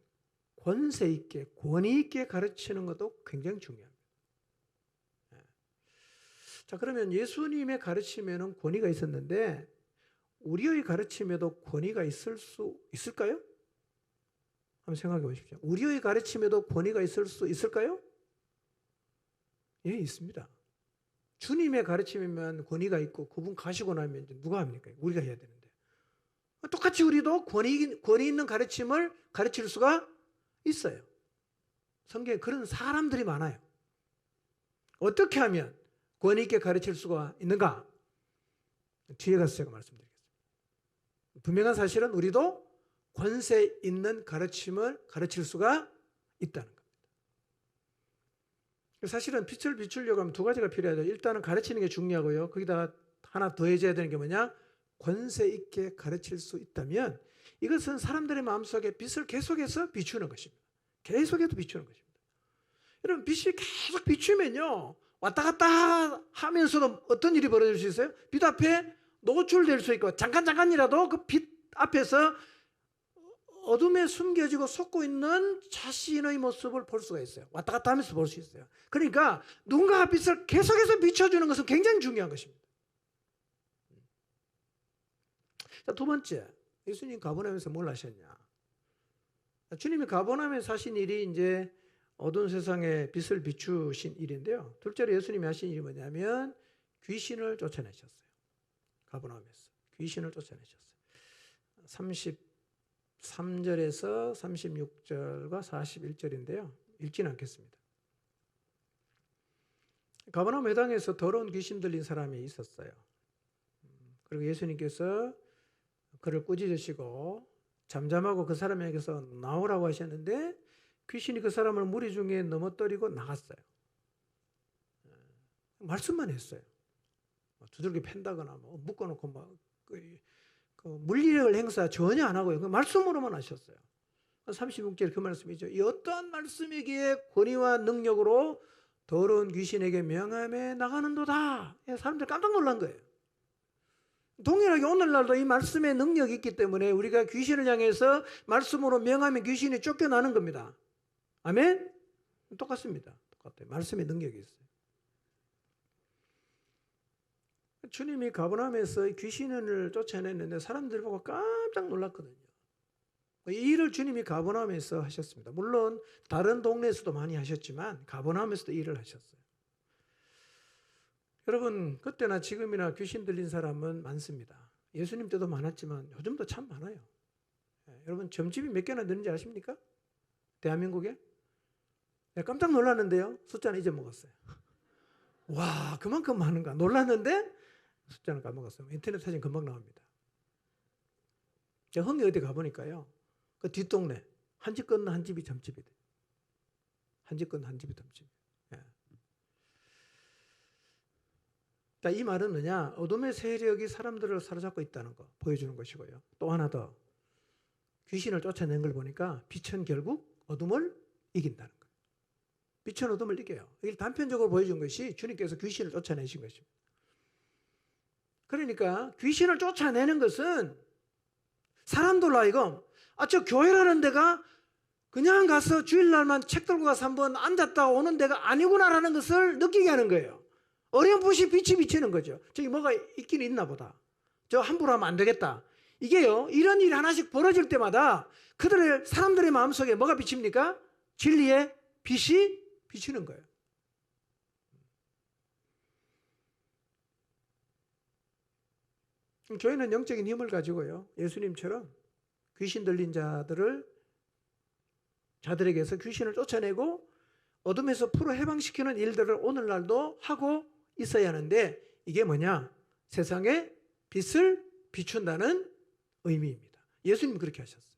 권세 있게, 권위 있게 가르치는 것도 굉장히 중요합니다. 자, 그러면 예수님의 가르침에는 권위가 있었는데 우리의 가르침에도 권위가 있을 수 있을까요? 한번 생각해 보십시오. 우리의 가르침에도 권위가 있을 수 있을까요? 예, 있습니다. 주님의 가르침이면 권위가 있고 그분 가시고 나면 이제 누가 합니까? 우리가 해야 되는데. 똑같이 우리도 권위 있는 가르침을 가르칠 수가 있어요. 성경에 그런 사람들이 많아요. 어떻게 하면 권위 있게 가르칠 수가 있는가? 뒤에 가서 제가 말씀드리겠습니다. 분명한 사실은 우리도 권세 있는 가르침을 가르칠 수가 있다는 겁니다. 사실은 빛을 비추려고 하면 두 가지가 필요하죠. 일단은 가르치는 게 중요하고요. 거기다 하나 더해져야 되는 게 뭐냐? 권세 있게 가르칠 수 있다면 이것은 사람들의 마음속에 빛을 계속해서 비추는 것입니다. 계속해서 비추는 것입니다. 여러분, 빛이 계속 비추면요, 왔다 갔다 하면서도 어떤 일이 벌어질 수 있어요? 빛 앞에 노출될 수 있고, 잠깐이라도 그 빛 앞에서 어둠에 숨겨지고 속고 있는 자신의 모습을 볼 수가 있어요. 왔다 갔다 하면서 볼 수 있어요. 그러니까 누군가가 빛을 계속해서 비춰주는 것은 굉장히 중요한 것입니다. 자, 두 번째, 예수님 가버나움에서 뭘 하셨냐? 주님이 가버나움에서 하신 일이 이제 어두운 세상에 빛을 비추신 일인데요. 둘째로 예수님이 하신 일이 뭐냐면 귀신을 쫓아내셨어요. 가버나움에서 귀신을 쫓아내셨어요. 33절에서 36절과 41절인데요. 읽지는 않겠습니다. 가버나움 회당에서 더러운 귀신 들린 사람이 있었어요. 그리고 예수님께서 그를 꾸짖으시고 잠잠하고 그 사람에게서 나오라고 하셨는데 귀신이 그 사람을 무리 중에 넘어뜨리고 나갔어요. 말씀만 했어요. 두들겨 팬다거나 묶어놓고 그 물리력을 행사 전혀 안 하고요. 그 말씀으로만 하셨어요. 36절 그 말씀이죠. 이 어떠한 말씀이기에 권위와 능력으로 더러운 귀신에게 명함에 나가는도다. 사람들 깜짝 놀란 거예요. 동일하게 오늘날도 이 말씀의 능력이 있기 때문에 우리가 귀신을 향해서 말씀으로 명하면 귀신이 쫓겨나는 겁니다. 아멘? 똑같습니다. 똑같아요. 말씀의 능력이 있어요. 주님이 가버나움에서 귀신을 쫓아냈는데 사람들 보고 깜짝 놀랐거든요. 이 일을 주님이 가버나움에서 하셨습니다. 물론 다른 동네에서도 많이 하셨지만 가버나움에서도 일을 하셨어요. 여러분, 그때나 지금이나 귀신 들린 사람은 많습니다. 예수님 때도 많았지만 요즘도 참 많아요. 여러분, 점집이 몇 개나 되는지 아십니까? 대한민국에? 깜짝 놀랐는데요. 숫자는 잊어먹었어요. 와, 그만큼 많은가? 놀랐는데 숫자는 까먹었어요. 인터넷 사진 금방 나옵니다. 제가 흥이 어디 가보니까요, 그 뒷동네 한 집 건너 한 집이 점집이 돼요. 한 집 건너 한 집이 점집. 자, 이 말은 뭐냐? 어둠의 세력이 사람들을 사로잡고 있다는 거 보여주는 것이고요. 또 하나 더, 귀신을 쫓아낸 걸 보니까 빛은 결국 어둠을 이긴다는 거예요. 빛은 어둠을 이겨요. 이걸 단편적으로 보여준 것이 주님께서 귀신을 쫓아내신 것입니다. 그러니까 귀신을 쫓아내는 것은 사람들로 하여금 저 교회라는 데가 그냥 가서 주일날만 책 들고 가서 한번 앉았다 오는 데가 아니구나라는 것을 느끼게 하는 거예요. 어렴풋이 빛이 비치는 거죠. 저기 뭐가 있긴 있나 보다. 저 함부로 하면 안 되겠다. 이게요, 이런 일이 하나씩 벌어질 때마다 사람들의 마음속에 뭐가 비칩니까? 진리의 빛이 비치는 거예요. 교회는 영적인 힘을 가지고요, 예수님처럼 귀신 들린 자들에게서 귀신을 쫓아내고 어둠에서 풀어 해방시키는 일들을 오늘날도 하고 있어야 하는데, 이게 뭐냐? 세상에 빛을 비춘다는 의미입니다. 예수님이 그렇게 하셨어요.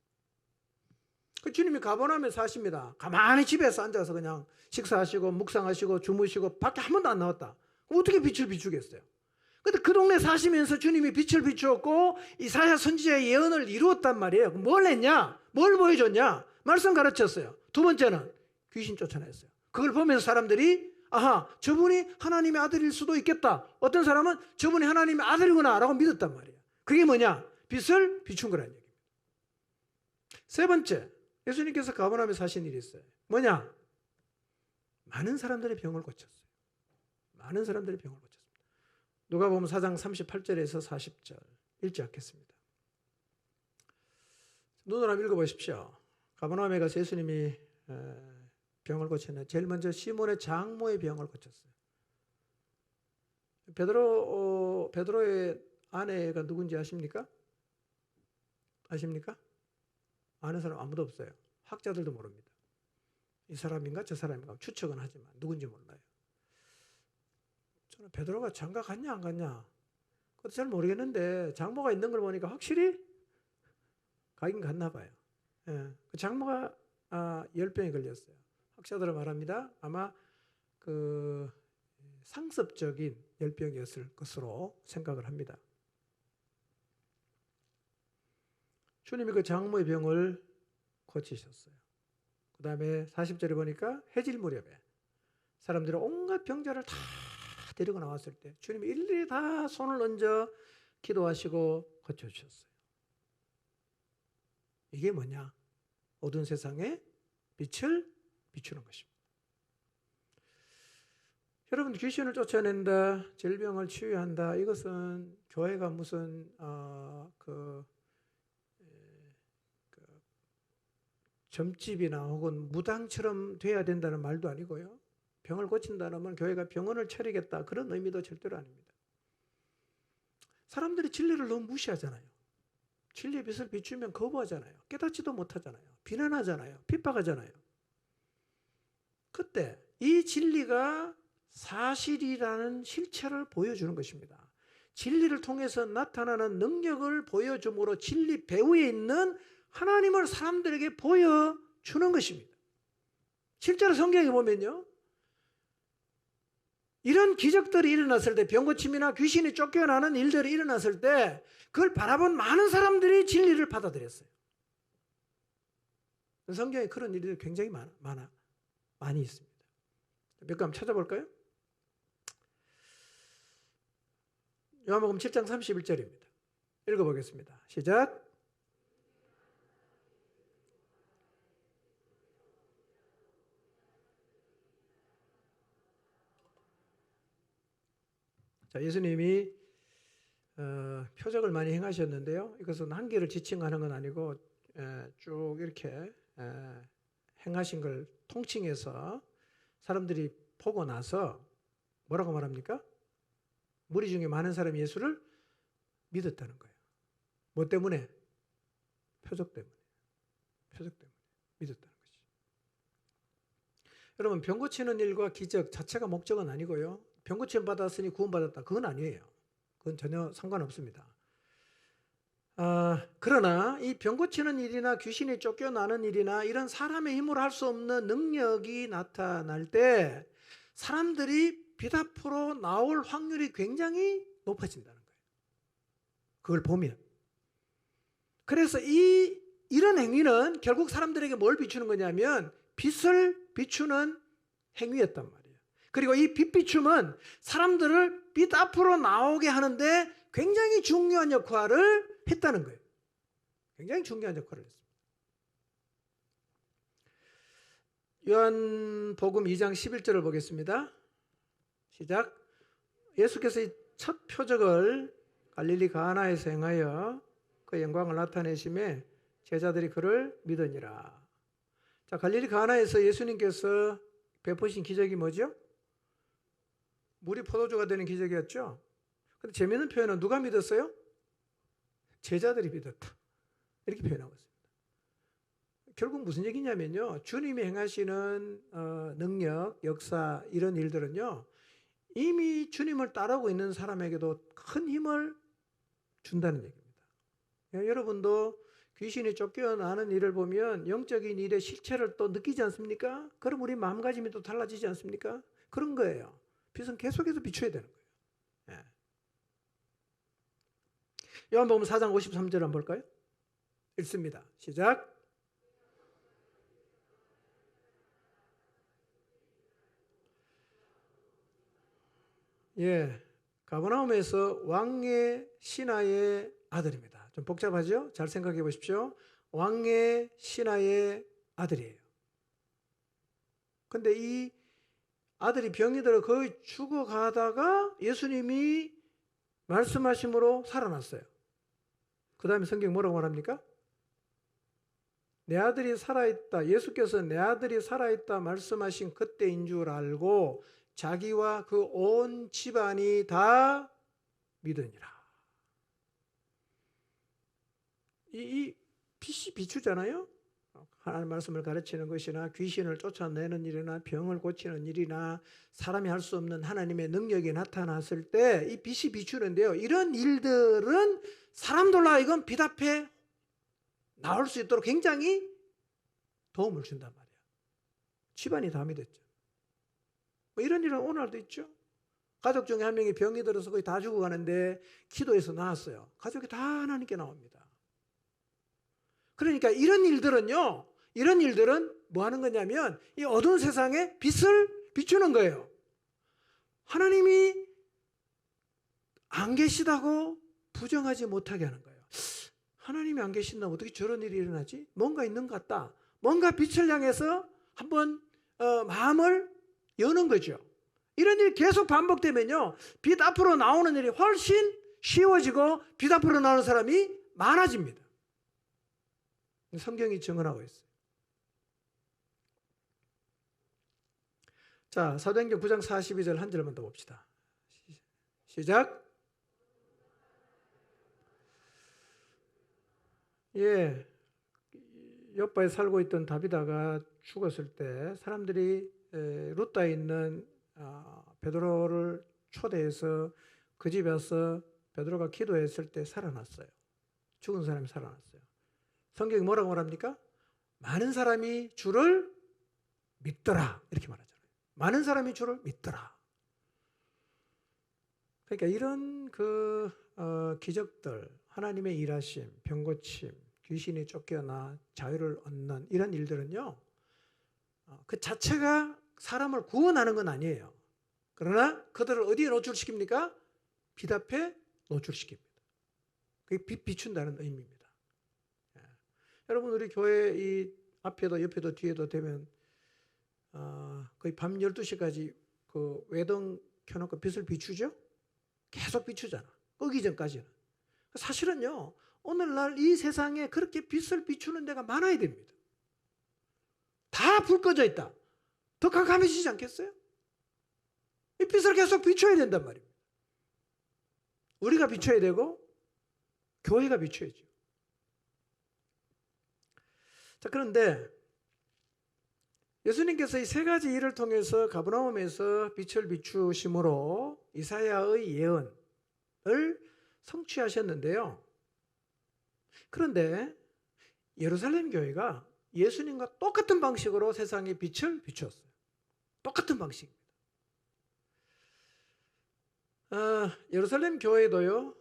그 주님이 가버나움에 사십니다. 가만히 집에서 앉아서 그냥 식사하시고 묵상하시고 주무시고 밖에 한 번도 안 나왔다. 어떻게 빛을 비추겠어요? 근데 그 동네 사시면서 주님이 빛을 비추었고 이사야 선지자의 예언을 이루었단 말이에요. 뭘 했냐? 뭘 보여줬냐? 말씀 가르쳤어요. 두 번째는 귀신 쫓아냈어요. 그걸 보면서 사람들이 아하, 저분이 하나님의 아들일 수도 있겠다. 어떤 사람은 저분이 하나님의 아들이구나 라고 믿었단 말이에요. 그게 뭐냐? 빛을 비춘 거라는 얘기입니다. 세 번째, 예수님께서 가버나움에서 하신 일이 있어요. 뭐냐? 많은 사람들의 병을 고쳤어요. 많은 사람들의 병을 고쳤습니다. 누가복음 4장 38절에서 40절 읽지 않겠습니다. 눈으로 한번 읽어보십시오. 가버나움에 가서 예수님이 병을 고쳤는데 제일 먼저 시몬의 장모의 병을 고쳤어요. 베드로의 아내가 누군지 아십니까? 아십니까? 아는 사람 아무도 없어요. 학자들도 모릅니다. 이 사람인가 저 사람인가 추측은 하지만 누군지 몰라요. 저는 베드로가 장가 갔냐 안 갔냐 그것도 잘 모르겠는데 장모가 있는 걸 보니까 확실히 가긴 갔나 봐요. 예. 그 장모가 열병에 걸렸어요. 학자들은 말합니다. 아마 그 상습적인 열병이었을 것으로 생각을 합니다. 주님이 그 장모의 병을 고치셨어요. 그 다음에 40절에 보니까 해질 무렵에 사람들이 온갖 병자를 다 데리고 나왔을 때 주님이 일일이 다 손을 얹어 기도하시고 고쳐주셨어요. 이게 뭐냐? 어두운 세상에 빛을 비추는 것입니다. 여러분, 귀신을 쫓아낸다, 질병을 치유한다, 이것은 교회가 무슨 점집이나 혹은 무당처럼 돼야 된다는 말도 아니고요. 병을 고친다는 건 교회가 병원을 차리겠다, 그런 의미도 절대로 아닙니다. 사람들이 진리를 너무 무시하잖아요. 진리의 빛을 비추면 거부하잖아요. 깨닫지도 못하잖아요. 비난하잖아요. 핍박하잖아요. 그때 이 진리가 사실이라는 실체를 보여주는 것입니다. 진리를 통해서 나타나는 능력을 보여줌으로 진리 배후에 있는 하나님을 사람들에게 보여주는 것입니다. 실제로 성경에 보면요, 이런 기적들이 일어났을 때, 병고침이나 귀신이 쫓겨나는 일들이 일어났을 때 그걸 바라본 많은 사람들이 진리를 받아들였어요. 성경에 그런 일들이 굉장히 많이 있습니다. 몇 개 한번 찾아볼까요? 요한복음 7장 31절입니다. 읽어보겠습니다. 시작. 자, 예수님이 표적을 많이 행하셨는데요. 이것은 한계를 지칭하는 건 아니고 쭉 이렇게 행하신 걸 통칭해서 사람들이 보고 나서 뭐라고 말합니까? 무리 중에 많은 사람이 예수를 믿었다는 거예요. 뭐 때문에? 표적 때문에. 표적 때문에 믿었다는 것이죠. 여러분, 병 고치는 일과 기적 자체가 목적은 아니고요. 병 고침 받았으니 구원받았다, 그건 아니에요. 그건 전혀 상관없습니다. 그러나 이 병 고치는 일이나 귀신이 쫓겨나는 일이나 이런 사람의 힘으로 할 수 없는 능력이 나타날 때 사람들이 빛 앞으로 나올 확률이 굉장히 높아진다는 거예요. 그걸 보면. 그래서 이런 행위는 결국 사람들에게 뭘 비추는 거냐면 빛을 비추는 행위였단 말이에요. 그리고 이 빛 비춤은 사람들을 빛 앞으로 나오게 하는데 굉장히 중요한 역할을 했다는 거예요. 굉장히 중요한 역할을 했습니다. 요한복음 2장 11절을 보겠습니다. 시작. 예수께서 이 첫 표적을 갈릴리 가나에서 행하여 그 영광을 나타내심에 제자들이 그를 믿으니라. 자, 갈릴리 가나에서 예수님께서 베푸신 기적이 뭐죠? 물이 포도주가 되는 기적이었죠. 근데 재미있는 표현은 누가 믿었어요? 제자들이 믿었다, 이렇게 표현하고 있습니다. 결국 무슨 얘기냐면요, 주님이 행하시는 능력, 역사, 이런 일들은요, 이미 주님을 따르고 있는 사람에게도 큰 힘을 준다는 얘기입니다. 여러분도 귀신이 쫓겨나는 일을 보면 영적인 일의 실체를 또 느끼지 않습니까? 그럼 우리 마음가짐이 또 달라지지 않습니까? 그런 거예요. 빛은 계속해서 비춰야 되는 거예요. 요한복음 4장 53절 한번 볼까요? 읽습니다. 시작. 가버나움에서 왕의 신하의 아들입니다. 좀 복잡하죠? 잘 생각해 보십시오. 왕의 신하의 아들이에요. 근데 이 아들이 병이 들어 거의 죽어가다가 예수님이 말씀하심으로 살아났어요. 그 다음에 성경 뭐라고 말합니까? 내 아들이 살아있다. 예수께서 내 아들이 살아있다 말씀하신 그때인 줄 알고 자기와 그 온 집안이 다 믿으니라. 이 빛이 비추잖아요. 하나님 말씀을 가르치는 것이나 귀신을 쫓아내는 일이나 병을 고치는 일이나 사람이 할 수 없는 하나님의 능력이 나타났을 때 이 빛이 비추는데요. 이런 일들은 사람들로 하여금 빛 앞에 나올 수 있도록 굉장히 도움을 준단 말이야. 집안이 다 믿었죠. 뭐 이런 일은 오늘도 있죠. 가족 중에 한 명이 병이 들어서 거의 다 죽어가는데 기도해서 나았어요. 가족이 다 하나님께 나옵니다. 그러니까 이런 일들은 뭐 하는 거냐면 이 어두운 세상에 빛을 비추는 거예요. 하나님이 안 계시다고 부정하지 못하게 하는 거예요. 하나님이 안 계신다면 어떻게 저런 일이 일어나지? 뭔가 있는 것 같다. 뭔가 빛을 향해서 한번 마음을 여는 거죠. 이런 일이 계속 반복되면요, 빛 앞으로 나오는 일이 훨씬 쉬워지고 빛 앞으로 나오는 사람이 많아집니다. 성경이 증언하고 있어요. 자, 사도행전 9장 42절 한 절만 더 봅시다. 시작. 예, 요바에 살고 있던 다비다가 죽었을 때 사람들이 루다에 있는 베드로를 초대해서 그 집에 와서 베드로가 기도했을 때 살아났어요. 죽은 사람이 살아났어요. 성경이 뭐라고 말합니까? 많은 사람이 주를 믿더라 이렇게 말하잖아요. 많은 사람이 주를 믿더라. 그러니까 이런 기적들, 하나님의 일하심, 병고침, 귀신이 쫓겨나 자유를 얻는 이런 일들은요, 그 자체가 사람을 구원하는 건 아니에요. 그러나 그들을 어디에 노출시킵니까? 빛 앞에 노출시킵니다. 그게 빛 비춘다는 의미입니다. 예. 여러분, 우리 교회 이 앞에도 옆에도 뒤에도 되면 거의 밤 12시까지 그 외등 켜놓고 빛을 비추죠? 계속 비추잖아. 끄기 전까지는. 사실은요, 오늘날 이 세상에 그렇게 빛을 비추는 데가 많아야 됩니다. 다 불 꺼져 있다. 더 깜깜해지지 않겠어요? 이 빛을 계속 비춰야 된단 말입니다. 우리가 비춰야 되고 교회가 비춰야죠. 자, 그런데 예수님께서 이 세 가지 일을 통해서 가버나움에서 빛을 비추심으로 이사야의 예언을 성취하셨는데요. 그런데 예루살렘 교회가 예수님과 똑같은 방식으로 세상에 빛을 비추었어요. 똑같은 방식입니다. 예루살렘 교회도요,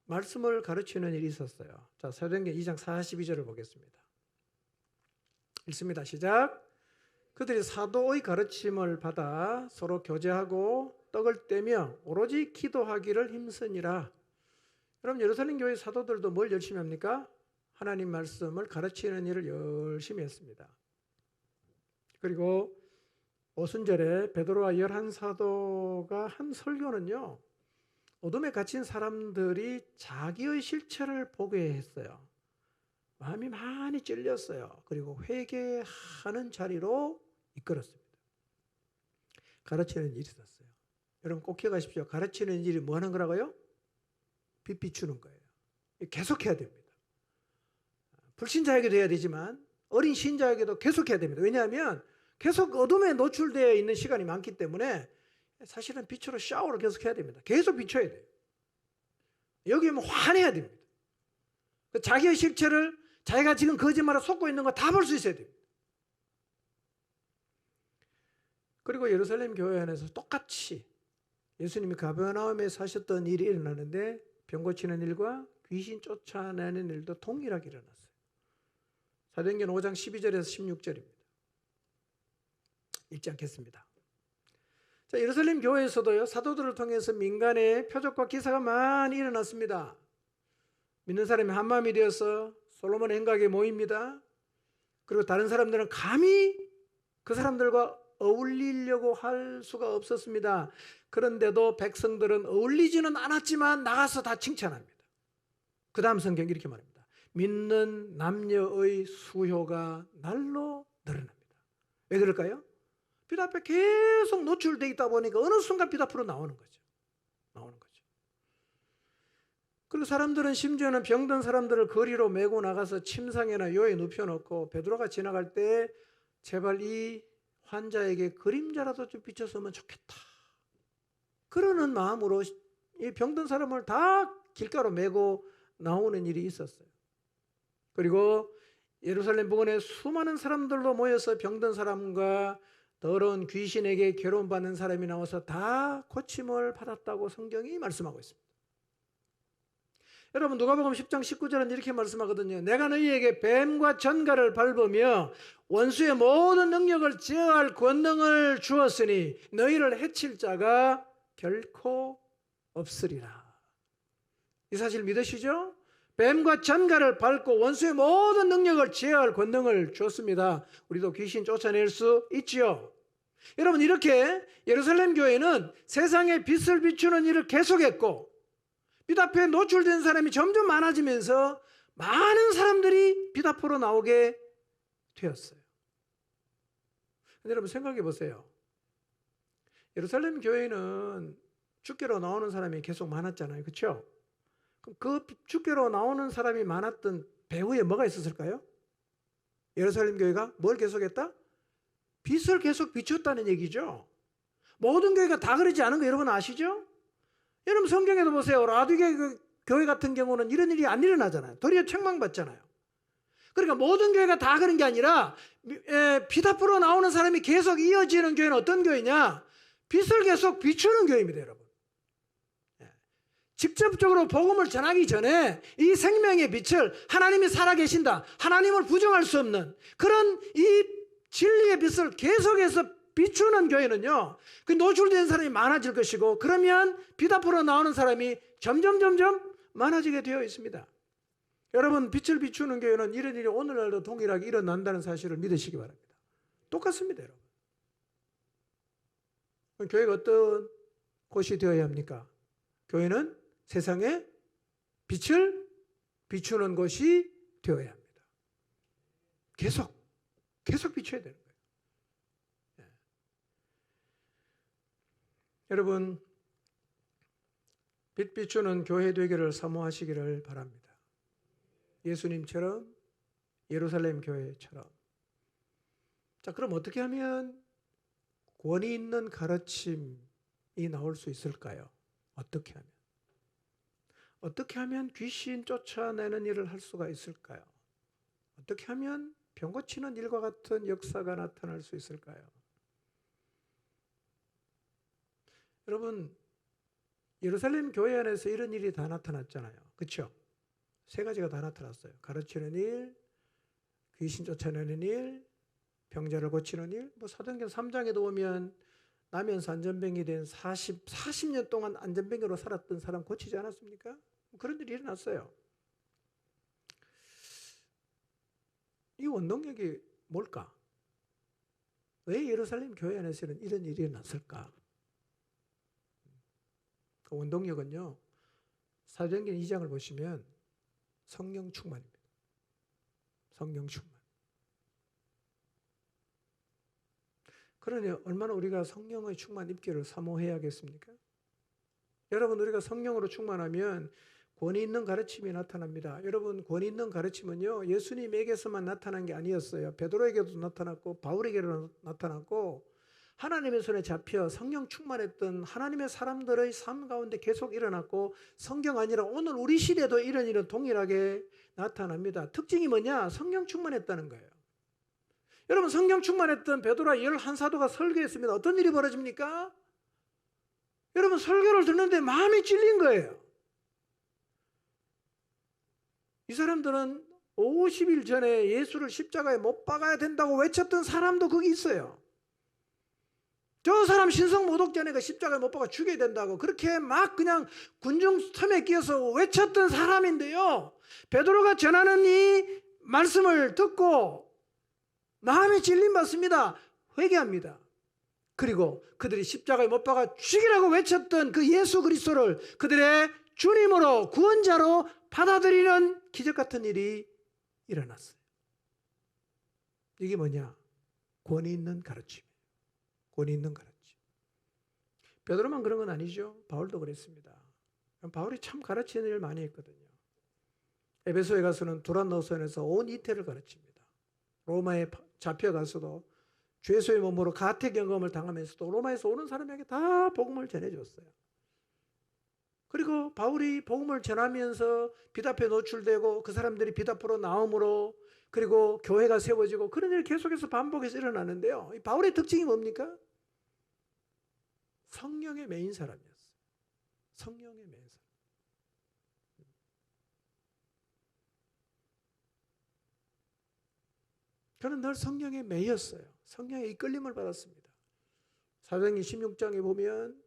말씀을 가르치는 일이 있었어요. 자, 사도행전 2장 42절을 보겠습니다. 읽습니다. 시작. 그들이 사도의 가르침을 받아 서로 교제하고 떡을 떼며 오로지 기도하기를 힘쓰니라. 여러분, 예루살렘 교회 사도들도 뭘 열심히 합니까? 하나님 말씀을 가르치는 일을 열심히 했습니다. 그리고 오순절에 베드로와 11사도가 한 설교는요, 어둠에 갇힌 사람들이 자기의 실체를 보게 했어요. 마음이 많이 찔렸어요. 그리고 회개하는 자리로 이끌었습니다. 가르치는 일이 있었어요. 여러분 꼭 기억하십시오. 가르치는 일이 뭐 하는 거라고요? 빛 비추는 거예요. 계속해야 됩니다. 불신자에게도 해야 되지만 어린 신자에게도 계속해야 됩니다. 왜냐하면 계속 어둠에 노출되어 있는 시간이 많기 때문에 사실은 빛으로 샤워를 계속해야 됩니다. 계속 비춰야 돼요. 여기 오면 화내야 됩니다. 자기의 실체를 자기가 지금 거짓말을 쏟고 있는 거 다 볼 수 있어야 됩니다. 그리고 예루살렘 교회 안에서 똑같이 예수님이 가버나움에 사셨던 일이 일어나는데 병 고치는 일과 귀신 쫓아내는 일도 동일하게 일어났어요. 사도행전 5장 12절에서 16절입니다. 읽지 않겠습니다. 자, 예루살렘 교회에서도요, 사도들을 통해서 민간의 표적과 기사가 많이 일어났습니다. 믿는 사람이 한 마음이 되어서 솔로몬 행각에 모입니다. 그리고 다른 사람들은 감히 그 사람들과 어울리려고 할 수가 없었습니다. 그런데도 백성들은 어울리지는 않았지만 나가서 다 칭찬합니다. 그 다음 성경 이렇게 말합니다. 믿는 남녀의 수효가 날로 늘어납니다. 왜 그럴까요? 빛 앞에 계속 노출되어 있다 보니까 어느 순간 빛 앞으로 나오는 거죠. 그리고 사람들은 심지어는 병든 사람들을 거리로 메고 나가서 침상이나 요에 눕혀놓고 베드로가 지나갈 때 제발 이 환자에게 그림자라도 좀 비춰서면 좋겠다. 그러는 마음으로 이 병든 사람을 다 길가로 메고 나오는 일이 있었어요. 그리고 예루살렘 부근에 수많은 사람들로 모여서 병든 사람과 더러운 귀신에게 괴로움받는 사람이 나와서 다 고침을 받았다고 성경이 말씀하고 있습니다. 여러분 누가복음 10장 19절은 이렇게 말씀하거든요. 내가 너희에게 뱀과 전갈을 밟으며 원수의 모든 능력을 제어할 권능을 주었으니 너희를 해칠 자가 결코 없으리라. 이 사실 믿으시죠? 뱀과 전갈을 밟고 원수의 모든 능력을 제어할 권능을 주었습니다. 우리도 귀신 쫓아낼 수 있지요. 여러분 이렇게 예루살렘 교회는 세상에 빛을 비추는 일을 계속했고 빛 앞에 노출된 사람이 점점 많아지면서 많은 사람들이 빛 앞으로 나오게 되었어요. 여러분 생각해 보세요. 예루살렘 교회는 주께로 나오는 사람이 계속 많았잖아요. 그렇죠? 그럼 그 주께로 나오는 사람이 많았던 배후에 뭐가 있었을까요? 예루살렘 교회가 뭘 계속했다? 빛을 계속 비췄다는 얘기죠. 모든 교회가 다 그러지 않은 거 여러분 아시죠? 여러분 성경에도 보세요. 라디게 교회 같은 경우는 이런 일이 안 일어나잖아요. 도리어 책망받잖아요. 그러니까 모든 교회가 다 그런 게 아니라 빛 앞으로 나오는 사람이 계속 이어지는 교회는 어떤 교회냐? 빛을 계속 비추는 교회입니다, 여러분. 직접적으로 복음을 전하기 전에 이 생명의 빛을 하나님이 살아계신다, 하나님을 부정할 수 없는 그런 이 진리의 빛을 계속해서 비추는 교회는요, 그 노출된 사람이 많아질 것이고, 그러면 빛 앞으로 나오는 사람이 점점 많아지게 되어 있습니다. 여러분 빛을 비추는 교회는 이런 일이 오늘날도 동일하게 일어난다는 사실을 믿으시기 바랍니다. 똑같습니다, 여러분. 교회가 어떤 곳이 되어야 합니까? 교회는 세상에 빛을 비추는 곳이 되어야 합니다. 계속 비춰야 되는 거예요. 여러분 빛 비추는 교회 되기를 사모하시기를 바랍니다. 예수님처럼, 예루살렘 교회처럼. 자, 그럼 어떻게 하면 권위 있는 가르침이 나올 수 있을까요? 어떻게 하면 귀신 쫓아내는 일을 할 수가 있을까요? 어떻게 하면 병 고치는 일과 같은 역사가 나타날 수 있을까요? 여러분 예루살렘 교회 안에서 이런 일이 다 나타났잖아요. 그렇죠? 세 가지가 다 나타났어요. 가르치는 일, 귀신 쫓아내는 일, 병자를 고치는 일. 사도행전 3장에도 보면 나면서 안전병이 된 40년 동안 안전병으로 살았던 사람 고치지 않았습니까? 그런 일이 일어났어요. 이 원동력이 뭘까? 왜 예루살렘 교회 안에서는 이런 일이 일어났을까? 그 원동력은요, 사도행전 2장을 보시면 성령 충만입니다. 성령 충만. 그러니 얼마나 우리가 성령의 충만 입기를 사모해야겠습니까? 여러분 우리가 성령으로 충만하면 권위 있는 가르침이 나타납니다. 여러분 권위 있는 가르침은요, 예수님에게서만 나타난 게 아니었어요. 베드로에게도 나타났고 바울에게도 나타났고 하나님의 손에 잡혀 성령 충만했던 하나님의 사람들의 삶 가운데 계속 일어났고, 성경 아니라 오늘 우리 시대도 이런 일은 동일하게 나타납니다. 특징이 뭐냐? 성령 충만했다는 거예요. 여러분 성령 충만했던 베드로와 11사도가 설교했습니다. 어떤 일이 벌어집니까? 여러분 설교를 듣는데 마음이 찔린 거예요. 이 사람들은 50일 전에 예수를 십자가에 못 박아야 된다고 외쳤던 사람도 거기 있어요. 저 사람 신성 모독전에 그 십자가에 못 박아 죽여야 된다고 그렇게 막 그냥 군중 틈에 끼어서 외쳤던 사람인데요, 베드로가 전하는 이 말씀을 듣고 마음이 찔림 받습니다. 회개합니다. 그리고 그들이 십자가에 못 박아 죽이라고 외쳤던 그 예수 그리스도를 그들의 주님으로 구원자로 받아들이는 기적 같은 일이 일어났어요. 이게 뭐냐? 권위 있는 가르침이에요. 권위 있는 가르침. 베드로만 그런 건 아니죠. 바울도 그랬습니다. 바울이 참 가르치는 일을 많이 했거든요. 에베소에 가서는 두란노선에서 온 이태를 가르칩니다. 로마에 잡혀가서도 죄수의 몸으로 가택 연금을 당하면서도 로마에서 오는 사람에게 다 복음을 전해줬어요. 그리고 바울이 복음을 전하면서 빛 앞에 노출되고 그 사람들이 빛 앞으로 나옴으로 그리고 교회가 세워지고 그런 일이 계속해서 반복해서 일어나는데요. 이 바울의 특징이 뭡니까? 성령에 매인 사람이었어요. 성령에 매인 사람. 저는 늘 성령에 매였어요. 성령의 이끌림을 받았습니다. 사도행전 16장에 보면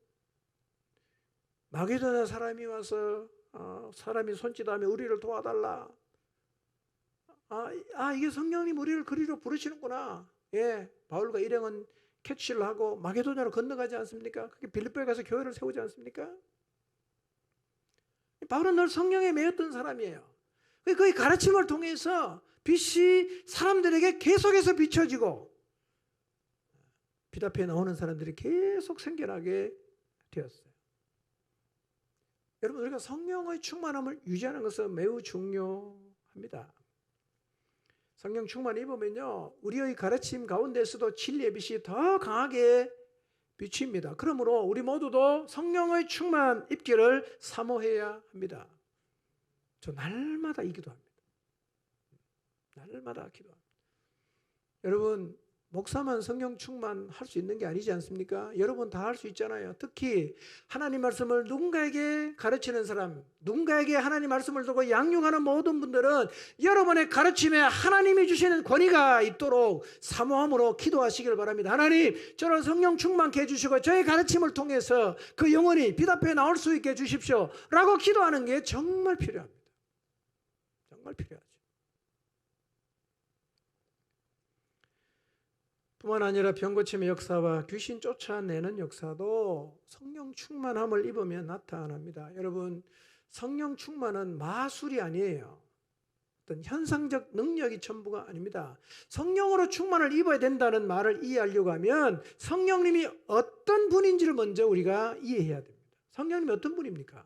마게도냐 사람이 와서 사람이 손짓하며 우리를 도와달라. 이게 성령님 우리를 그리로 부르시는구나. 예, 바울과 일행은 캐치를 하고 마게도냐로 건너가지 않습니까? 그게 빌립보에 가서 교회를 세우지 않습니까? 바울은 늘 성령에 매였던 사람이에요. 그의 가르침을 통해서 빛이 사람들에게 계속해서 비춰지고 빛 앞에 나오는 사람들이 계속 생겨나게 되었어요. 여러분, 우리가 성령의 충만함을 유지하는 것은 매우 중요합니다. 성령 충만 입으면요, 우리의 가르침 가운데서도 진리의 빛이 더 강하게 비칩니다. 그러므로 우리 모두도 성령의 충만 입기를 사모해야 합니다. 저 날마다 이 기도합니다. 날마다 기도합니다. 여러분, 목사만 성령 충만할 수 있는 게 아니지 않습니까? 여러분 다 할 수 있잖아요. 특히 하나님 말씀을 누군가에게 가르치는 사람, 누군가에게 하나님 말씀을 두고 양육하는 모든 분들은 여러분의 가르침에 하나님이 주시는 권위가 있도록 사모함으로 기도하시길 바랍니다. 하나님, 저를 성령 충만케 해주시고 저의 가르침을 통해서 그 영혼이 빛 앞에 나올 수 있게 해주십시오 라고 기도하는 게 정말 필요합니다. 정말 필요하죠. 뿐만 아니라 병고침의 역사와 귀신 쫓아내는 역사도 성령 충만함을 입으면 나타납니다. 여러분, 성령 충만은 마술이 아니에요. 어떤 현상적 능력이 전부가 아닙니다. 성령으로 충만을 입어야 된다는 말을 이해하려고 하면 성령님이 어떤 분인지를 먼저 우리가 이해해야 됩니다. 성령님이 어떤 분입니까?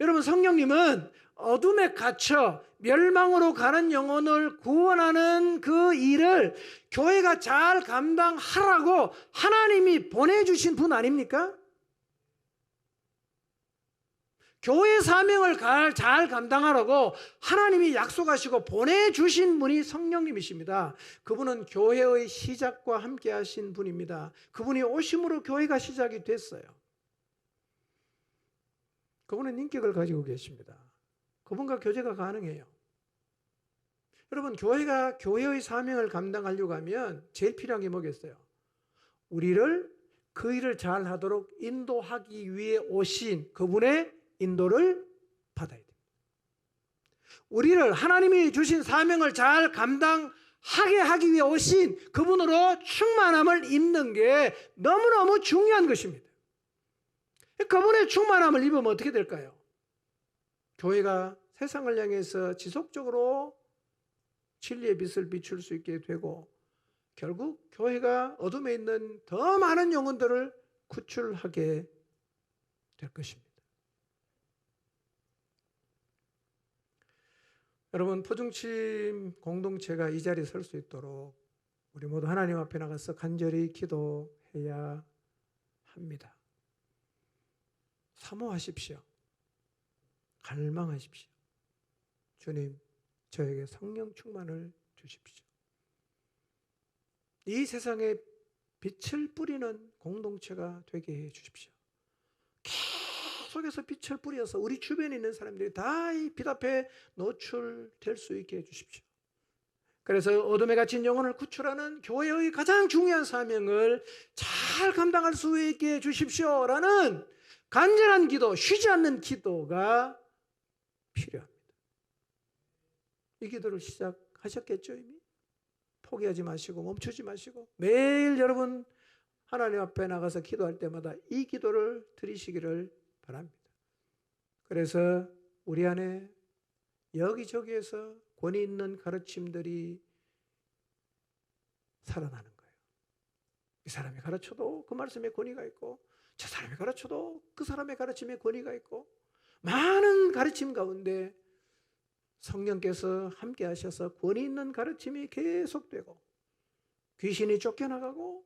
여러분, 성령님은 어둠에 갇혀 멸망으로 가는 영혼을 구원하는 그 일을 교회가 잘 감당하라고 하나님이 보내주신 분 아닙니까? 교회 사명을 잘 감당하라고 하나님이 약속하시고 보내주신 분이 성령님이십니다. 그분은 교회의 시작과 함께 하신 분입니다. 그분이 오심으로 교회가 시작이 됐어요. 그분은 인격을 가지고 계십니다. 그분과 교제가 가능해요. 여러분, 교회가 교회의 사명을 감당하려고 하면 제일 필요한 게 뭐겠어요? 우리를 그 일을 잘 하도록 인도하기 위해 오신 그분의 인도를 받아야 됩니다. 우리를 하나님이 주신 사명을 잘 감당하게 하기 위해 오신 그분으로 충만함을 입는 게 너무너무 중요한 것입니다. 그분의 충만함을 입으면 어떻게 될까요? 교회가 세상을 향해서 지속적으로 진리의 빛을 비출 수 있게 되고 결국 교회가 어둠에 있는 더 많은 영혼들을 구출하게 될 것입니다. 여러분, 포중침 공동체가 이 자리에 설 수 있도록 우리 모두 하나님 앞에 나가서 간절히 기도해야 합니다. 사모하십시오. 갈망하십시오. 주님, 저에게 성령 충만을 주십시오. 이 세상에 빛을 뿌리는 공동체가 되게 해 주십시오. 계속해서 빛을 뿌려서 우리 주변에 있는 사람들이 다 이 빛 앞에 노출될 수 있게 해 주십시오. 그래서 어둠에 갇힌 영혼을 구출하는 교회의 가장 중요한 사명을 잘 감당할 수 있게 해 주십시오라는 간절한 기도, 쉬지 않는 기도가 필요합니다. 이 기도를 시작하셨겠죠, 이미? 포기하지 마시고 멈추지 마시고 매일 여러분 하나님 앞에 나가서 기도할 때마다 이 기도를 드리시기를 바랍니다. 그래서 우리 안에 여기저기에서 권위 있는 가르침들이 살아나는 거예요. 이 사람이 가르쳐도 그 말씀에 권위가 있고 저 사람이 가르쳐도 그 사람의 가르침에 권위가 있고 많은 가르침 가운데 성령께서 함께 하셔서 권위 있는 가르침이 계속되고 귀신이 쫓겨나가고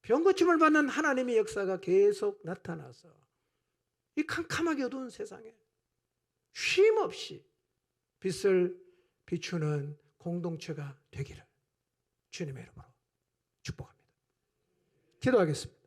병고침을 받는 하나님의 역사가 계속 나타나서 이 캄캄하게 어두운 세상에 쉼없이 빛을 비추는 공동체가 되기를 주님의 이름으로 축복합니다. 기도하겠습니다.